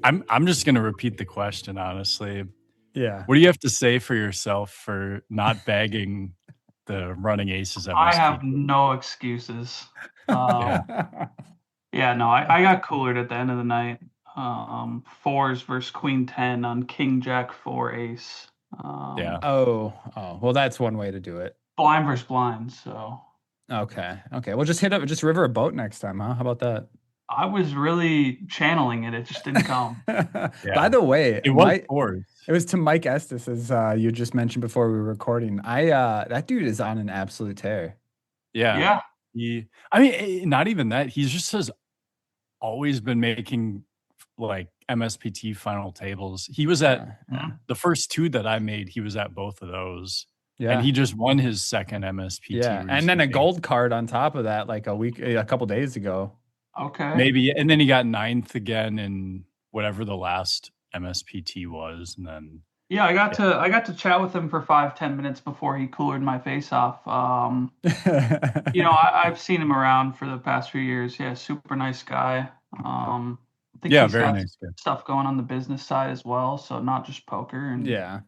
I'm just gonna repeat the question, honestly. Yeah. What do you have to say for yourself for not bagging the running aces I MSP? have no excuses. Yeah. Yeah, no, I got coolered at the end of the night. Fours versus Queen 10 on King Jack 4 ace. Yeah. Oh, well, that's one way to do it. Blind versus blind, so Okay. Well, just river a boat next time, huh? How about that? I was really channeling it. It just didn't come. By the way, It was fours. it was to Mike Estes, as you just mentioned before we were recording. That dude is on an absolute tear. Yeah. I mean, not even that. He's just has always been making like MSPT final tables. He was at the first two that I made. He was at both of those. Yeah. And he just won his second MSPT. Yeah. And then a gold card on top of that, like a couple days ago. Okay. Maybe. And then he got ninth again in whatever the last MSPT was. And then I got to chat with him for 5-10 minutes before he coolered my face off. I've seen him around for the past few years. Yeah, super nice guy. I think he's very got nice guy. stuff going on the business side as well, so not just poker. And yeah.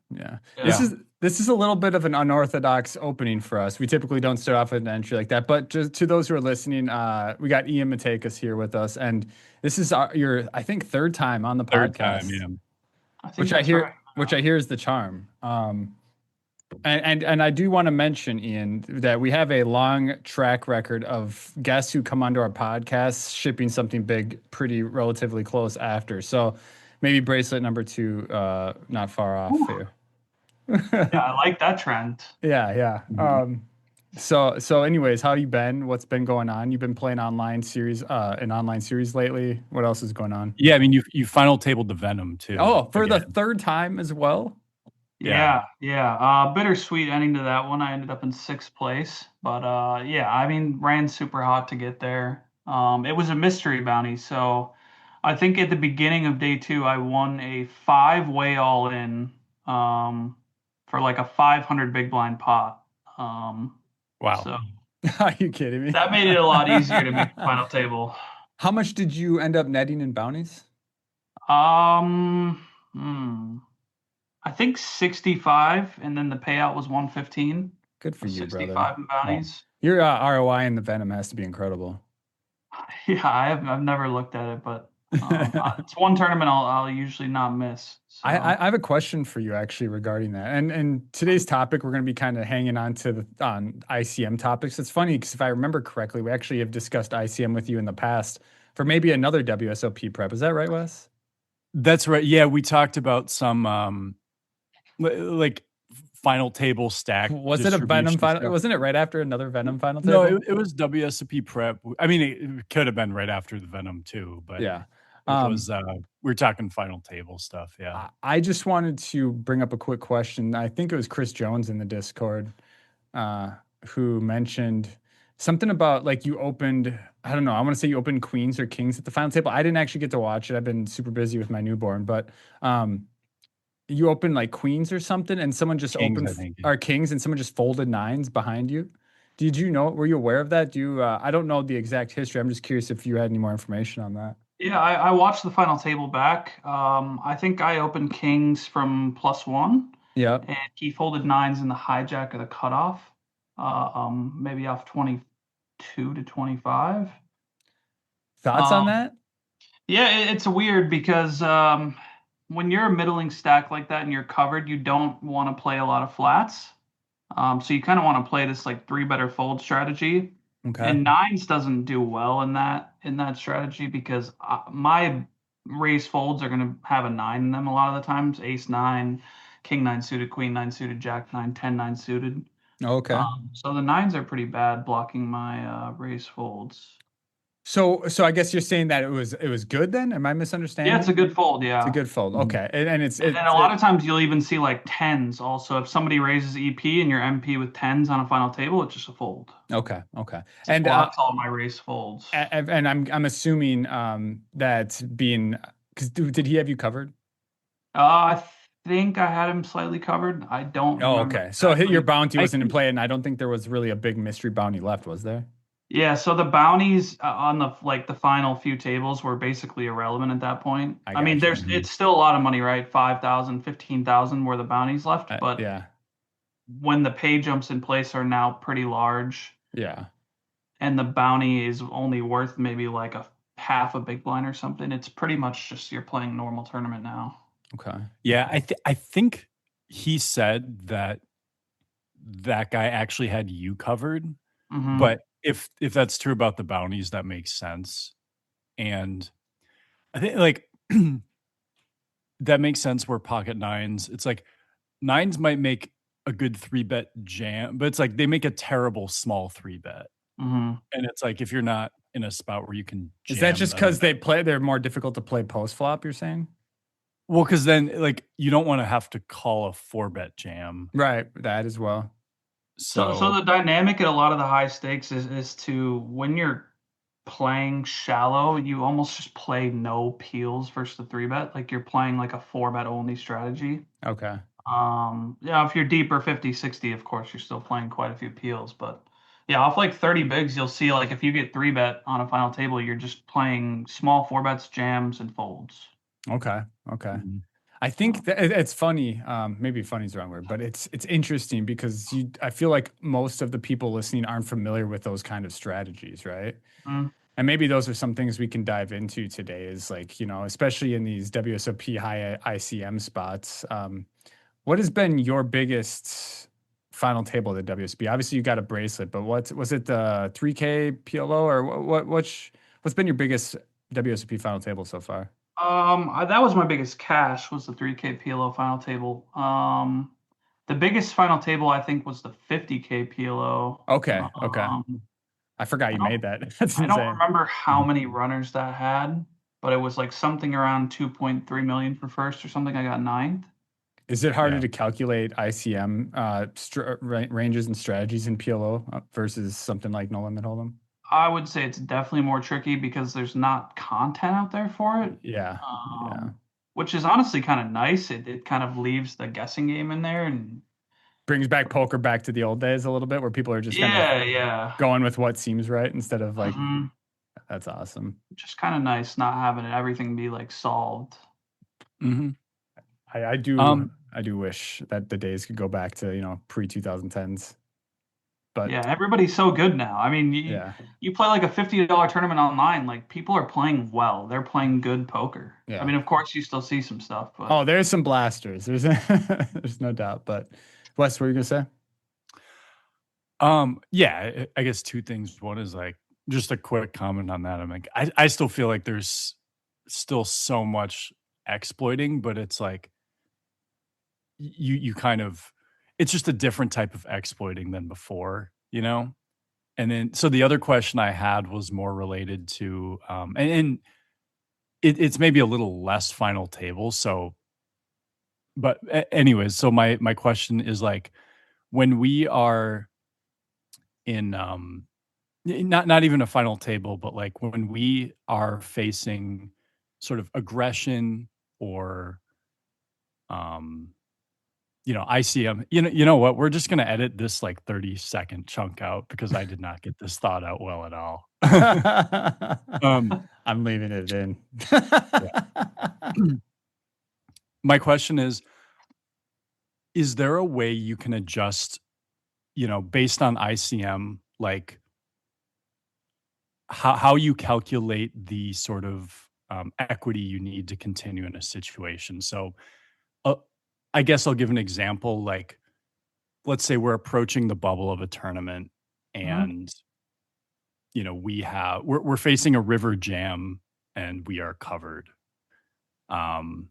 This is a little bit of an unorthodox opening for us. We typically don't start off with an entry like that. But just to those who are listening, we got Ian Matakis here with us, and this is your, I think, third time on the podcast. Which I hear is the charm. And I do want to mention, Ian, that we have a long track record of guests who come onto our podcast shipping something big pretty relatively close after. So maybe bracelet number 2, not far off here. Yeah, I like that trend. Yeah. So anyways, how you been? What's been going on? You've been playing an online series lately. What else is going on? Yeah, I mean, you final tabled the Venom too. Oh, for the third time as well? Yeah. Bittersweet ending to that one. I ended up in 6th place, but I mean, ran super hot to get there. It was a mystery bounty, so I think at the beginning of day 2, I won a 5-way all in for like a 500 big blind pot. Wow. So are you kidding me? That made it a lot easier to make the final table. How much did you end up netting in bounties? I think 65, and then the payout was 115. Good for you, 65 brother. in bounties. Your ROI in the Venom has to be incredible. Yeah, I've never looked at it, but it's one tournament I'll usually not miss. So. I have a question for you actually regarding that. And today's topic, we're going to be kind of hanging on to on ICM topics. It's funny because if I remember correctly, we actually have discussed ICM with you in the past for maybe another WSOP prep. Is that right, Wes? That's right. Yeah, we talked about some like final table stack. Was it a Venom final? Stuff. Wasn't it right after another Venom final table? No, it was WSOP prep. I mean, it could have been right after the Venom too, but yeah. It was we're talking final table stuff. Yeah. I just wanted to bring up a quick question. I think it was Chris Jones in the Discord who mentioned something about like you opened, I don't know, I want to say you opened queens or kings at the final table. I didn't actually get to watch it. I've been super busy with my newborn, but you opened like queens or something and someone just opened our kings and someone just folded nines behind you. Did you know, were you aware of that? I don't know the exact history. I'm just curious if you had any more information on that. Yeah, I watched the final table back. I think I opened kings from +1. Yeah. And he folded nines in the hijack of the cutoff, maybe off 22 to 25. Thoughts on that? Yeah, it's weird because when you're a middling stack like that and you're covered, you don't want to play a lot of flats. So you kind of want to play this like 3-better fold strategy. Okay. And nines doesn't do well in that strategy because my raise folds are going to have a 9 in them a lot of the times. Ace 9, king 9 suited, queen 9 suited, jack 9, 10 9 suited. Okay. So the nines are pretty bad blocking my raise folds. So I guess you're saying that it was good then? Am I misunderstanding? Yeah, it's a good fold. Yeah, it's a good fold. Okay, and a lot of times you'll even see like tens. Also, if somebody raises EP and you're MP with tens on a final table, it's just a fold. Okay. And blocks all my raise folds. And I'm assuming that being because did he have you covered? I think I had him slightly covered. I don't. Oh, okay. So your bounty wasn't in play, and I don't think there was really a big mystery bounty left, was there? Yeah, so the bounties on the final few tables were basically irrelevant at that point. I I mean, got you. it's still a lot of money, right? 5,000, 15,000 were the bounties left, but Yeah. when the pay jumps in place are now pretty large Yeah. and the bounty is only worth maybe like a half a big blind or something, it's pretty much just you're playing normal tournament now. Okay. Yeah, I think he said that that guy actually had you covered, Mm-hmm. but if that's true about the bounties, that makes sense. And I think like that makes sense where pocket nines, it's like nines might make a good 3-bet jam, but it's like they make a terrible small 3-bet. Mm-hmm. And it's like if you're not in a spot where you can Is that jam just them. because they're more difficult to play post flop, you're saying? Well, because then like you don't want to have to call a 4-bet jam. Right. That as well. So So the dynamic at a lot of the high stakes is to when you're playing shallow, you almost just play no peels versus the 3-bet. Like you're playing like a 4-bet only strategy. Okay. Yeah, if you're deeper 50, 60, of course, you're still playing quite a few peels. But yeah, off like 30 bigs, you'll see like if you get 3-bet on a final table, you're just playing small 4-bets, jams, and folds. Okay. Okay. mhm. I think that it's funny. Maybe funny is the wrong word, but it's interesting because I feel like most of the people listening aren't familiar with those kind of strategies, right? Mm. And maybe those are some things we can dive into today. Is like, especially in these WSOP high ICM spots. What has been your biggest final table at the WSB? Obviously, you got a bracelet, but what was it? The 3K PLO or what's been your biggest WSOP final table so far? That was my biggest cash was the 3K PLO final table. The biggest final table I think was the 50K PLO. Okay, okay. I forgot I you don't made that. That's I don't insane. remember how many runners that had, but it was like something around 2.3 million for first or something. I got ninth. Is it harder Yeah. to calculate ICM ranges and strategies in PLO versus something like no limit hold'em? I would say it's definitely more tricky because there's not content out there for it, Yeah, yeah. which is honestly kind of nice. It kind of leaves the guessing game in there, and Brings back poker back to the old days a little bit, where people are just kind of yeah, going with what seems right instead of like, hmm that's awesome. just kind of nice not having everything be like solved. Mhm. I do Um, I do wish that the days could go back to pre 2010s, but Yeah, everybody's so good now. I mean, yeah, you play like a $50 tournament online, like people are playing well. They're playing good poker. I yeah. mean, of course, you still see some stuff, but Oh, there's some blasters. There's no doubt. But Wes, what were you gonna say? yeah, I guess two things. One is like just a quick comment on that. I'm like, I still feel like there's still so much exploiting, but it's like you kind of it's just a different type of exploiting than before, you know? And then so the other question I had was more related to and it's maybe a little less final table. So but anyways, so my question is like when we are in not even a final table, but like when we are facing sort of aggression or um ICM, you know what? We're just gonna edit this like 30-second chunk out because I did not get this thought out well at all. um I'm leaving it in. my question is there a way you can adjust, based on ICM, like how you calculate the sort of equity you need to continue in a situation? So uh, I guess I'll give an example. Like, let's say we're approaching the bubble of a tournament, Mhm. and we're facing a river jam, and we are covered. Um,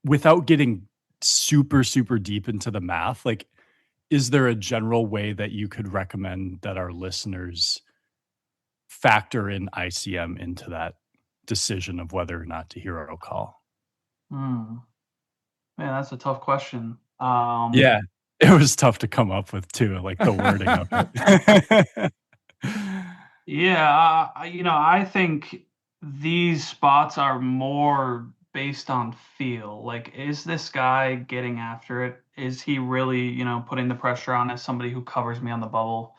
without getting super super deep into the math, like, is there a general way that you could recommend that our listeners factor in ICM into that decision of whether or not to hero call? Hmm. Man, that's a tough question. Yeah, it was tough to come up with too, like the wording of it. Yeah, I think these spots are more based on feel. Like, is this guy getting after it? Is he really, putting the pressure on as somebody who covers me on the bubble?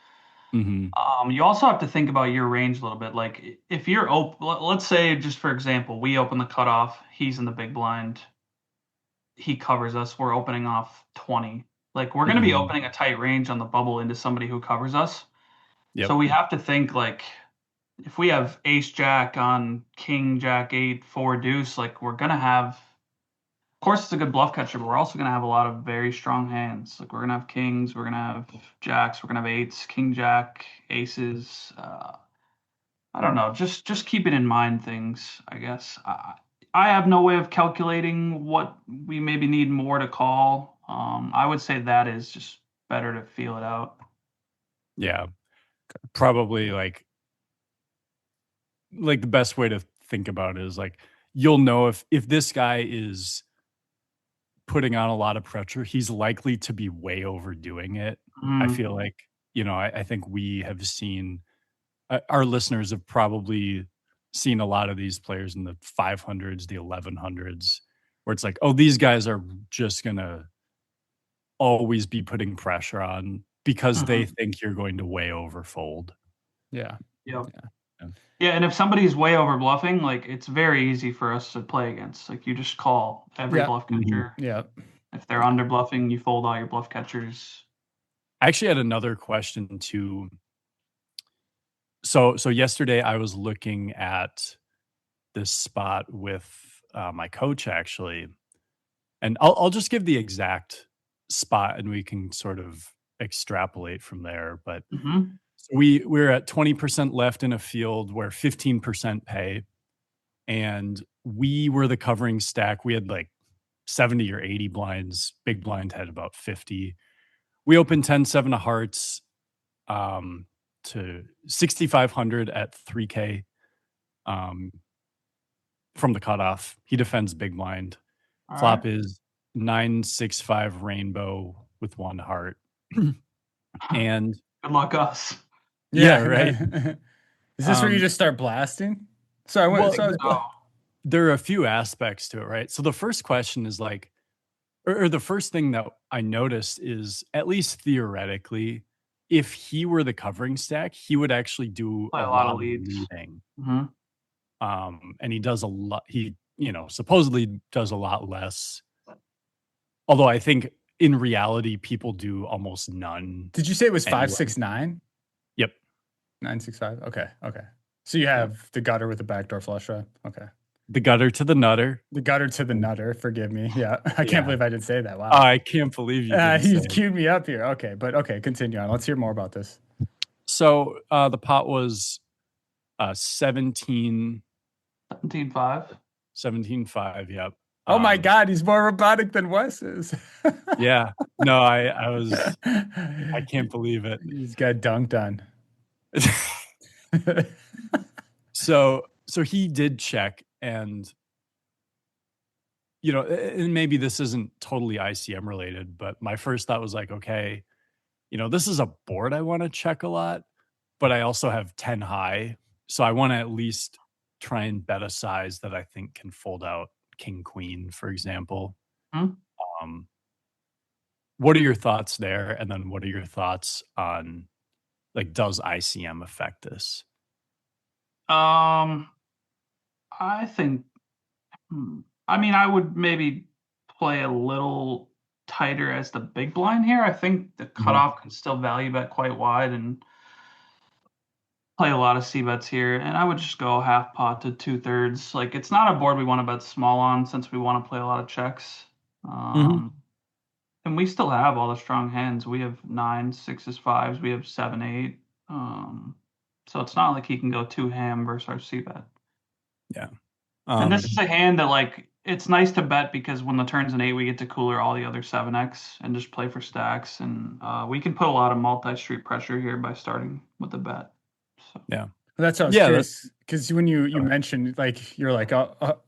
You also have to think about your range a little bit. Like if you're open, let's say just for example, we open the cutoff, he's in the big blind, he covers us, we're opening off 20. Like we're going to be opening a tight range on the bubble into somebody who covers us. Yep. So we have to think like if we have ace jack on king jack 8 4 deuce, like we're going to have, of course it's a good bluff catcher, but we're also going to have a lot of very strong hands. Like we're going to have kings, we're going to have jacks, we're going to have eights, king jack, aces. I don't know. Just keeping in mind things, I guess. I have no way of calculating what we maybe need more to call. I would say that is just better to feel it out. Yeah. Probably like the best way to think about it is like you'll know if this guy is putting on a lot of pressure, he's likely to be way overdoing it. I feel like, I think we have seen our listeners have probably seen a lot of these players in the 500s, the 1100s, where it's like, oh, these guys are just going to always be putting pressure on because they think you're going to way overfold. Yeah. Yep. Yeah, and if somebody's way over bluffing, like it's very easy for us to play against. Like you just call every bluff catcher. Yeah. If they're under bluffing, you fold all your bluff catchers. I actually had another question too. So yesterday I was looking at this spot with my coach actually, and I'll just give the exact spot and we can sort of extrapolate from there. But so we're at 20% left in a field where 15% pay, and we were the covering stack. We had like 70 or 80 blinds. Big blind had about 50. We opened 10-7 of hearts to 6,500 at 3K from the cutoff. He defends big blind. All Flop right. Is 9-6-5 rainbow with 1 heart. And good luck us. Yeah, right. Is this where you just start blasting? Sorry, there are a few aspects to it, right? So the first question is like, or the first thing that I noticed is, at least theoretically, if he were the covering stack, he would actually do a lot of leading. And he does a lot. He, supposedly does a lot less. Although I think in reality, people do almost none. Did you say it was 5-6-9? Yep. 9-6-5. Okay. So you have the gutter with the backdoor flush draw. Okay. The gutter to the nutter. The gutter to the nutter. Forgive me. Yeah. I can't believe I didn't say that. Wow. I can't believe you didn't He's queued me up here. Okay. But okay, continue on. Let's hear more about this. So the pot was 17. 17-5. 17-5. Yep. Oh my God, he's more robotic than Wes is. Yeah. No, I can't believe it. He's got dunked on. So he did check, and and maybe this isn't totally ICM related, but my first thought was like, okay, this is a board I want to check a lot, but I also have 10 high, so I want to at least try and bet a size that I think can fold out king queen, for example. What are your thoughts there? And then what are your thoughts on, like, does ICM affect this? I think, I would maybe play a little tighter as the big blind here. I think the cutoff can still value bet quite wide and play a lot of c-bets here, and I would just go half pot to 2/3. Like, it's not a board we want to bet small on since we want to play a lot of checks. And we still have all the strong hands. We have 9, 6s, 5s. We have 7, 8. So it's not like he can go too ham versus our c-bet. Yeah. And this is a hand that, like, it's nice to bet because when the turn's an 8, we get to cooler all the other 7x and just play for stacks. And we can put a lot of multi-street pressure here by starting with a bet. So. Yeah. That's what I was curious, because when you mentioned, like, you're like,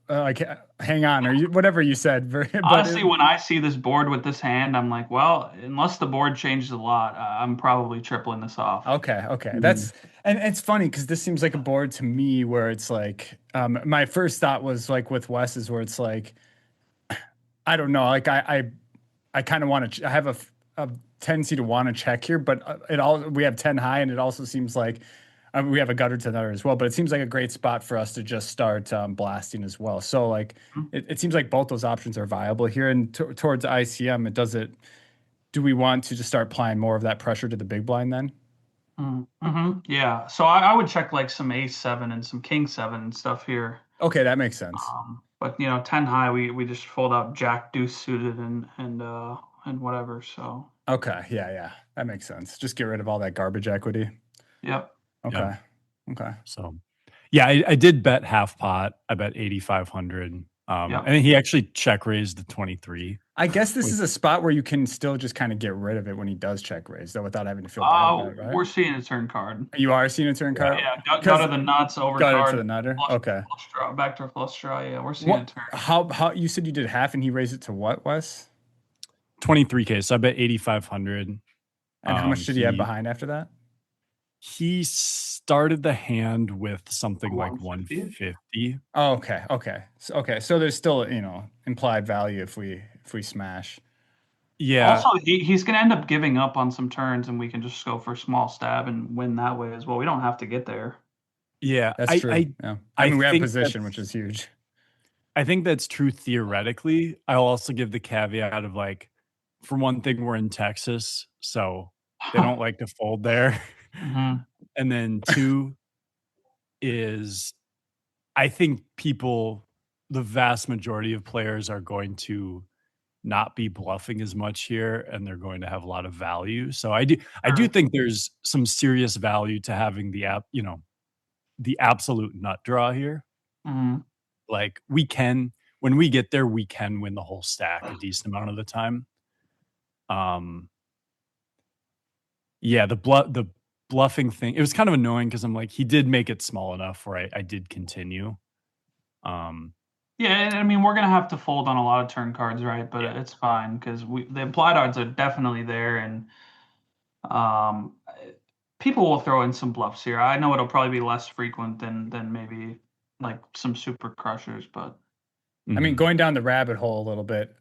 like, hang on, or whatever you said. Honestly, when I see this board with this hand, I'm like, well, unless the board changes a lot, I'm probably tripling this off. Okay. That's, and it's funny because this seems like a board to me where it's like, my first thought was like with Wes's, where it's like, I don't know, like I kind of want to, I have a tendency to want to check here, but we have 10 high, and it also seems like we have a gutter to nutter as well. But it seems like a great spot for us to just start blasting as well. So like it seems like both those options are viable here. And towards ICM, do we want to just start applying more of that pressure to the big blind then? Yeah. So I would check like some ace 7 and some king 7 and stuff here. Okay, that makes sense. But 10 high, we just fold out jack deuce suited and whatever. So okay, yeah, that makes sense. Just get rid of all that garbage equity. Yep. Okay. Okay. So yeah, I did bet half pot. I bet 8,500. And he actually check raised the 23. I guess this is a spot where you can still just kind of get rid of it when he does check raise, though, without having to feel bad about it, right? We're seeing a turn card. You are seeing a turn card? Yeah, gutter the nuts, overcard. Gutter to the nutter? Okay. Flush draw, backdoor flush draw. Yeah, we're seeing a turn. How you said you did half and he raised it to what, Wes? 23K. So I bet 8,500. And how much did he have behind after that? He started the hand with something like 150. Oh, okay. So there's still, implied value if we smash. Yeah. Also, he's going to end up giving up on some turns, and we can just go for a small stab and win that way as well. We don't have to get there. Yeah, that's true. I mean, we have position, which is huge. I think that's true theoretically. I'll also give the caveat of like, for one thing, we're in Texas, so they don't like to fold there. And then two is, I think the vast majority of players are going to not be bluffing as much here, and they're going to have a lot of value. So I do think there's some serious value to having the absolute nut draw here. Like when we get there, we can win the whole stack a decent amount of the time. Yeah, the bluffing thing, it was kind of annoying because I'm like, he did make it small enough where I did continue. Yeah, I mean, we're gonna have to fold on a lot of turn cards, right? But it's fine because the implied odds are definitely there, and people will throw in some bluffs here. I know it'll probably be less frequent than maybe like some super crushers, but I mean, going down the rabbit hole a little bit,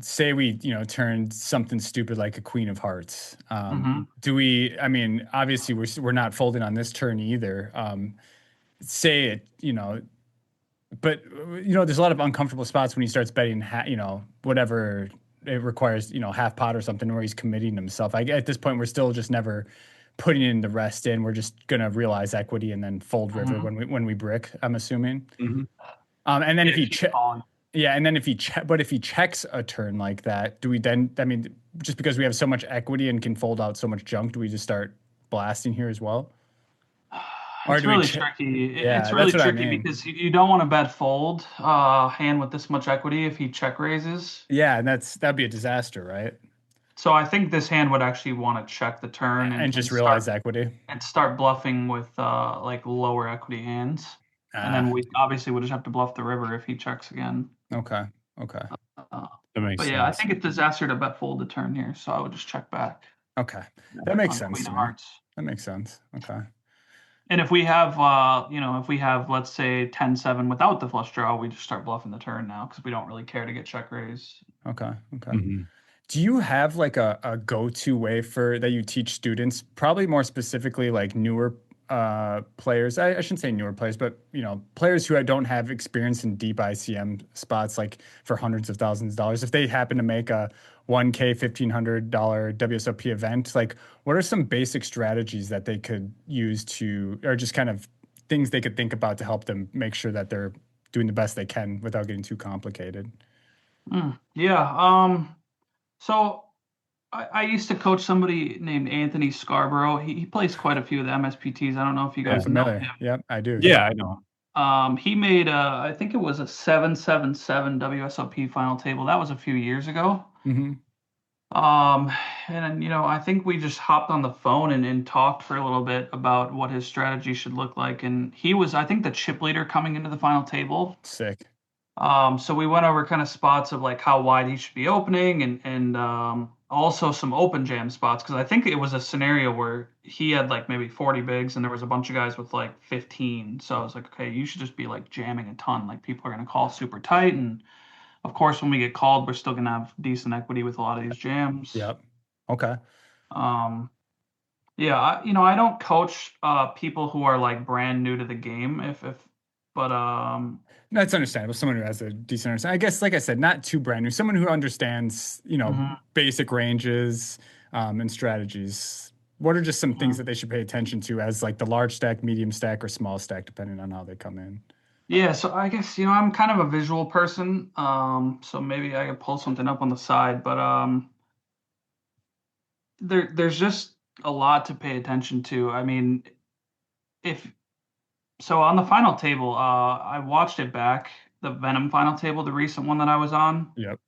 say we, turned something stupid like a queen of hearts. Do we, I mean, obviously we're not folding on this turn either. Say it, but, there's a lot of uncomfortable spots when he starts betting, whatever it requires, half pot or something where he's committing himself. At this point, we're still just never putting in the rest in. We're just going to realize equity and then fold river when we brick, I'm assuming. And then if he checks a turn like that, do we then, I mean, just because we have so much equity and can fold out so much junk, do we just start blasting here as well? It's really tricky. It's really tricky because you don't want to bet fold hand with this much equity if he check raises. Yeah, and that'd be a disaster, right? So I think this hand would actually want to check the turn and just realize equity and start bluffing with like lower equity hands. And then we obviously would just have to bluff the river if he checks again. Okay. That makes sense. Yeah, I think it's disaster to bet fold the turn here, so I would just check back. Okay, that makes sense. That makes sense. Okay. And if we have, let's say 10-7 without the flush draw, we just start bluffing the turn now because we don't really care to get check raise. Okay. Do you have like a go-to way that you teach students, probably more specifically like newer players? I shouldn't say newer players, but players who don't have experience in deep ICM spots, like for hundreds of thousands of dollars. If they happen to make a $1K, $1,500 WSOP event, like what are some basic strategies that they could use or just kind of things they could think about to help them make sure that they're doing the best they can without getting too complicated? So I used to coach somebody named Anthony Scarborough. He plays quite a few of the MSPTs. I don't know if you guys know him. Yep, I do. Yeah, I know. He made I think it was a 777 WSOP final table. That was a few years ago. And I think we just hopped on the phone and talked for a little bit about what his strategy should look like. And he was, I think, the chip leader coming into the final table. Sick. So we went over kind of spots of like how wide he should be opening and also some open jam spots, because I think it was a scenario where he had like maybe 40 bigs and there was a bunch of guys with like 15. So I was like, okay, you should just be like jamming a ton. Like people are going to call super tight. And of course, when we get called, we're still going to have decent equity with a lot of these jams. Yep. Okay. Yeah, I don't coach people who are like brand new to the game but That's understandable. Someone who has a decent understanding. I guess, like I said, not too brand new. Someone who understands, mhm, basic ranges and strategies. What are just some things mhm. that they should pay attention to as like the large stack, medium stack, or small stack, depending on how they come in? Yeah, so I guess I'm kind of a visual person, so maybe I could pull something up on the side, but there's just a lot to pay attention to. I mean, if so on the final table, I watched it back, the Venom final table, the recent one that I was on, Yep.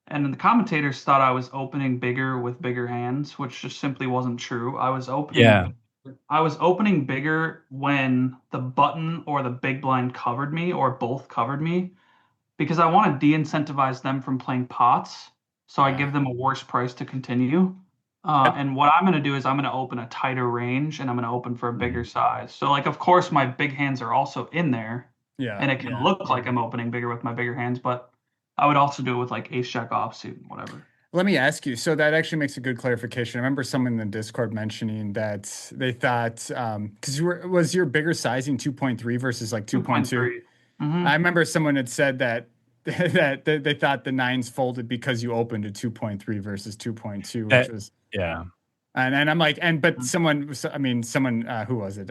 and the commentators thought I was opening bigger with bigger hands, which just simply wasn't true. Yeah. I was opening bigger when the button or the big blind covered me or both covered me because I want to de-incentivize them from playing pots. So I Yeah. give them a worse price to continue. That, And what I'm going to do is I'm going to open a tighter range and I'm going to open for a bigger Mhm. size. So like, of course, my big hands are also in there, yeah. and it can Yeah. look like I'm opening bigger with my bigger hands, but I would also do it with like ace jack offsuit and whatever. Let me ask you. So that actually makes a good clarification. I remember someone in the Discord mentioning that they thought, because was your bigger sizing 2.3 versus like 2.2? 2.3. Mm-hmm. I remember someone had said that that they thought the nines folded because you opened a 2.3 versus 2.2, which That, was yeah. and I'm like, but someone I mean someone who was it?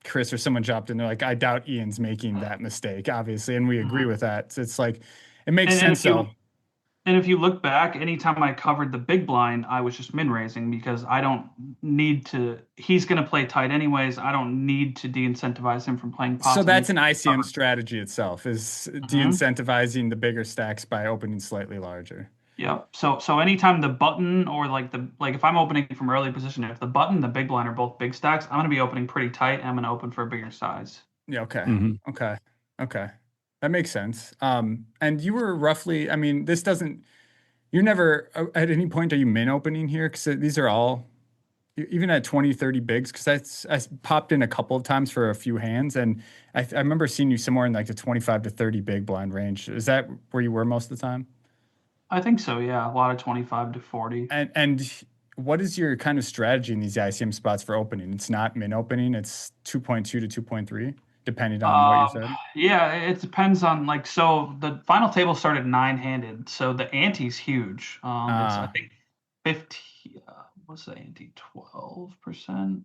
Chris or someone dropped in. They're like, I doubt Ian's making that mistake, obviously, and we agree Mm-hmm. with that. So it's like it makes And sense if you though. And if you look back, anytime I covered the big blind, I was just min raising because I don't need to. He's going to play tight anyways. I don't need to de-incentivize him from playing So pots that's an anytime I ICM cover. strategy itself, is Hmm. de-incentivizing the bigger stacks by opening slightly larger. Yep. So anytime the button or like if I'm opening from early position, if the button, the big blind are both big stacks, I'm going to be opening pretty tight and I'm going to open for a bigger size. Yeah, okay. Mhm. Okay. Okay. That makes sense. And you were roughly, I mean, this doesn't, you're never at any point are you min opening here? Because these are all even at 20, 30 bigs, because I popped in a couple of times for a few hands, and I remember seeing you somewhere in like the 25 to 30 big blind range. Is that where you were most of the time? I think so. Yeah, a lot of 25 to 40. And what is your kind of strategy in these ICM spots for opening? It's not min opening, it's 2.2 to 2.3, depending on what you Um, said. yeah, it depends on like so the final table started nine-handed, so the ante's huge. It's I Uh, think 50. What's the ante? 12%.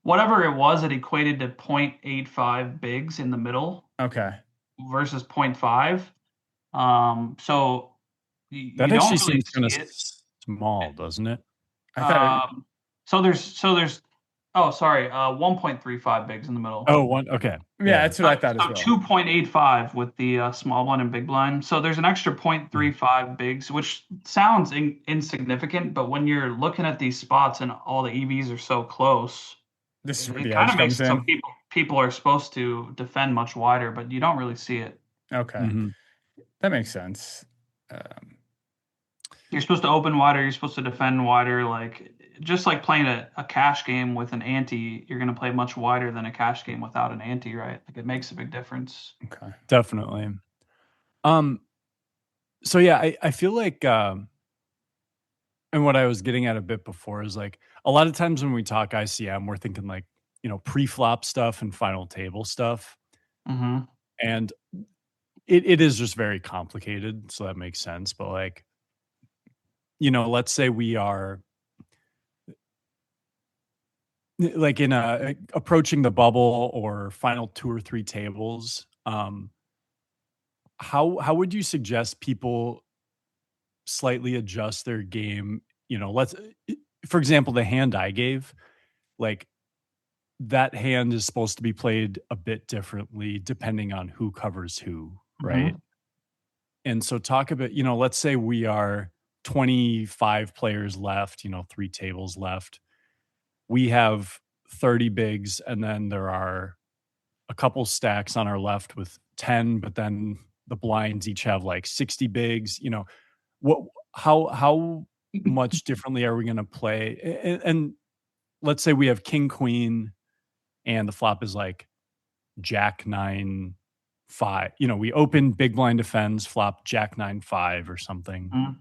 Whatever it was, it equated to 0.85 bigs in the middle okay. versus zero point 0.5. So you That actually don't really seems kind of see it. small, doesn't it? I thought it, Um, so there's oh sorry, 1.35 bigs in the middle. Oh, one. Okay. yeah, Yeah. that's what I thought as So well. 2.85 with the small blind and big blind. So there's an extra Mhm. 0.35 bigs, which sounds insignificant, but when you're looking at these spots and all the EVs are so close, This is it, where it the kind edge of makes comes it so in. people are supposed to defend much wider, but you don't really see it. Okay. Mhm. That makes sense. Um, You're supposed to open wider, you're supposed to defend wider, like just like playing a cash game with an ante, you're going to play much wider than a cash game without an ante, right? Like it makes a big difference. okay. Definitely. Um, so yeah, I feel like and what I was getting at a bit before is like a lot of times when we talk ICM, we're thinking like, pre-flop stuff and final table stuff. Hmm. And it is just very complicated. So that makes sense. But like, let's say we are like in approaching the bubble or final two or three tables. How would you suggest people slightly adjust their game? For example, the hand I gave, like that hand is supposed to be played a bit differently depending on who covers who, right? Hmm. And so talk about, let's say we are 25 players left, three tables left. We have 30 bigs, and then there are a couple stacks on our left with 10, but then the blinds each have like 60 bigs. What how much differently are we going to play? And let's say we have king queen and the flop is like jack 9 5. We open big blind defends, flop jack 9 5 or something. Hmm.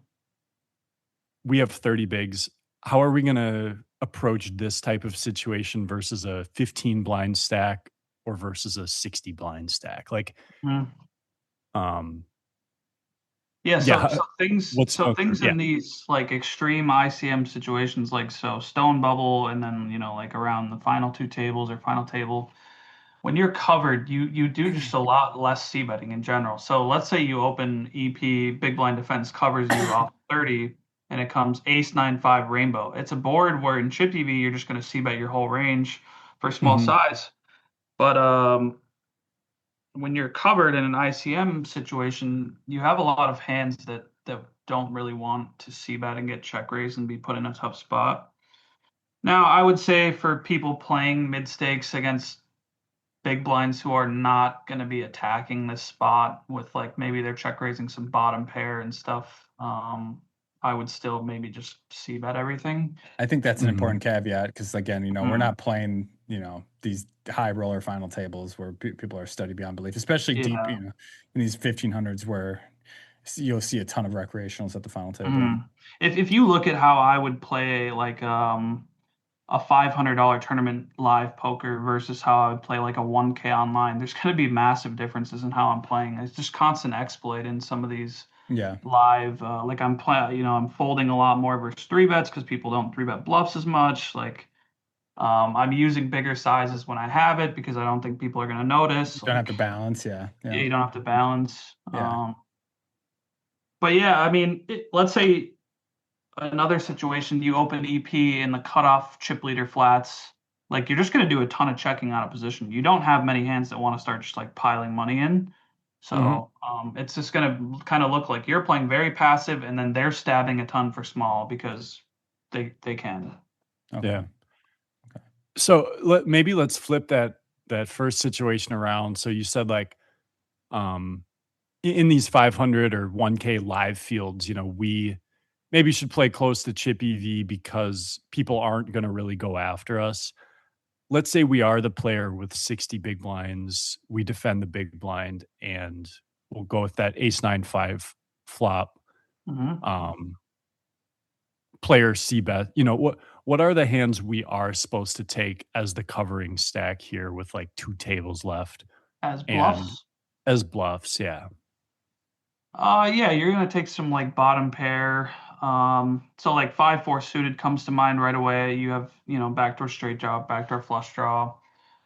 We have 30 bigs. how are we gonna approach this type of situation versus a 15 blind stack or versus a 60 blind stack? Like, um, Yeah, yeah, so things what's going through? Yeah. in these like extreme ICM situations, like so stone bubble, and then like around the final two tables or final table, when you're covered, you do just a lot less c betting in general. So let's say you open EP, big blind defense covers you off 30, and it comes ace 9 5 rainbow. It's a board where in chip EV you're just going to c bet your whole range for small size. But when you're covered in an ICM situation, you have a lot of hands that don't really want to see bet and get check raised and be put in a tough spot. Now, I would say for people playing mid stakes against big blinds who are not going to be attacking this spot with like maybe they're check raising some bottom pair and stuff, I would still maybe just see bet everything. I think that's an important caveat because, again, we're not playing, these high roller final tables where people are study beyond belief, especially deep, in these 1500s where you'll see a ton of recreationals at the final table. If you look at how I would play like a $500 tournament live poker versus how I would play like a 1K online, there's going to be massive differences in how I'm playing. It's just constant exploit in some of these live. Like I'm playing, I'm folding a lot more versus three bets because people don't three bet bluffs as much. Like I'm using bigger sizes when I have it because I don't think people are going to notice. You don't have to balance, Yeah, you don't have to balance. Yeah. But yeah, I mean, let's say another situation, you open EP in the cutoff chip leader flats, like you're just going to do a ton of checking out of position. You don't have many hands that want to start just like piling money in. So it's just going to kind of look like you're playing very passive and then they're stabbing a ton for small because they can. Okay. Yeah. Okay. So maybe let's flip that first situation around. So you said like in these 500 or 1K live fields, we maybe should play close to chip EV because people aren't going to really go after us. Let's say we are the player with 60 big blinds. We defend the big blind and we'll go with that ace 9 5 flop. Player C bet. What are the hands we are supposed to take as the covering stack here with like 2 tables left? As bluffs? As bluffs, yeah. Yeah, you're gonna take some like bottom pair. So like 5-4 suited comes to mind right away. You have, backdoor straight draw, backdoor flush draw,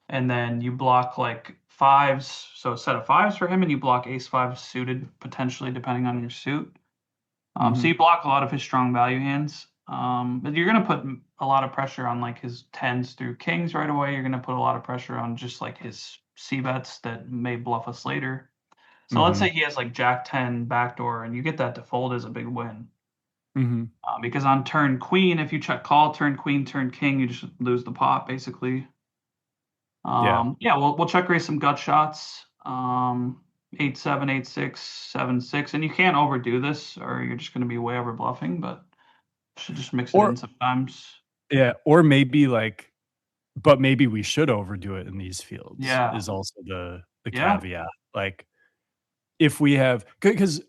and then you block like fives. So a set of fives for him, and you block ace 5 suited potentially depending on your suit. So you block a lot of his strong value hands. But you're gonna put a lot of pressure on like his tens through kings right away. You're gonna put a lot of pressure on just like his C bets that may bluff us later. So let's say he has like Jack 10 backdoor, and you get that to fold as a big win. Because on turn queen, if you check call, turn queen, turn king, you just lose the pot basically. Yeah, we'll check raise some gut shots. 8-7, 8-6, 7-6, and you can't overdo this, or you're just going to be way over bluffing. But you should just mix it in sometimes. Yeah, or maybe but maybe we should overdo it in these fields. Yeah, is also the caveat. Like if we have, because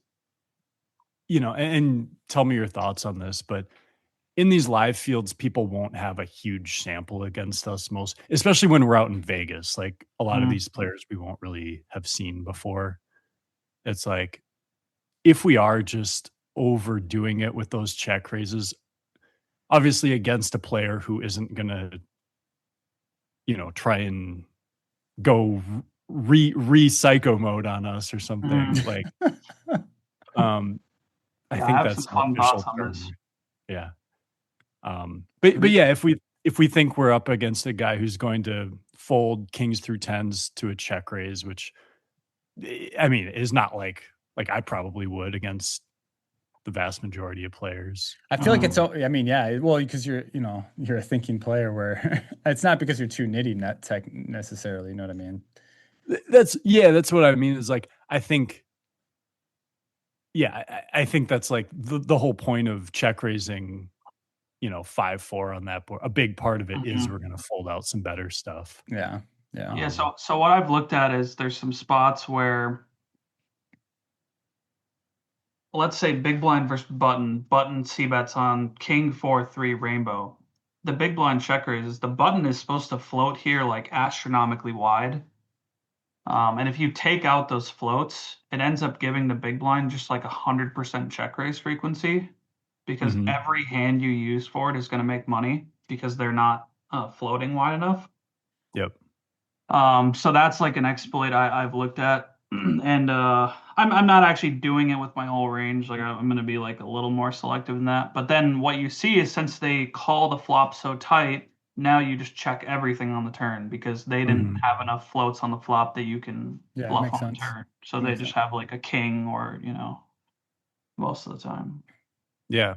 and tell me your thoughts on this, but in these live fields, people won't have a huge sample against us especially when we're out in Vegas. Like a lot of these players we won't really have seen before. It's like, if we are just overdoing it with those check raises, obviously against a player who isn't going to, try and go re-psycho mode on us or something. Like, I think that's some fun thoughts on this. Yeah. But yeah, if we think we're up against a guy who's going to fold kings through tens to a check raise, which I mean is not like I probably would against the vast majority of players. I feel like it's, I mean, yeah, well, because you're a thinking player where it's not because you're too nitty net tech necessarily, you know what I mean? That's what I mean is like, I think that's like the whole point of check raising, 5-4 on that board. A big part of it is we're going to fold out some better stuff. Yeah. So what I've looked at is there's some spots where let's say big blind versus button c-bets on king 4-3 rainbow. The big blind checker is the button is supposed to float here like astronomically wide. And if you take out those floats, it ends up giving the big blind just like 100% check raise frequency because every hand you use for it is going to make money because they're not floating wide enough. Yep. So that's like an exploit I've looked at, and I'm not actually doing it with my whole range. Like I'm going to be like a little more selective than that. But then what you see is since they call the flop so tight, now you just check everything on the turn because they didn't have enough floats on the flop that you can bluff on the turn. So they just have like a king or most of the time. Yeah.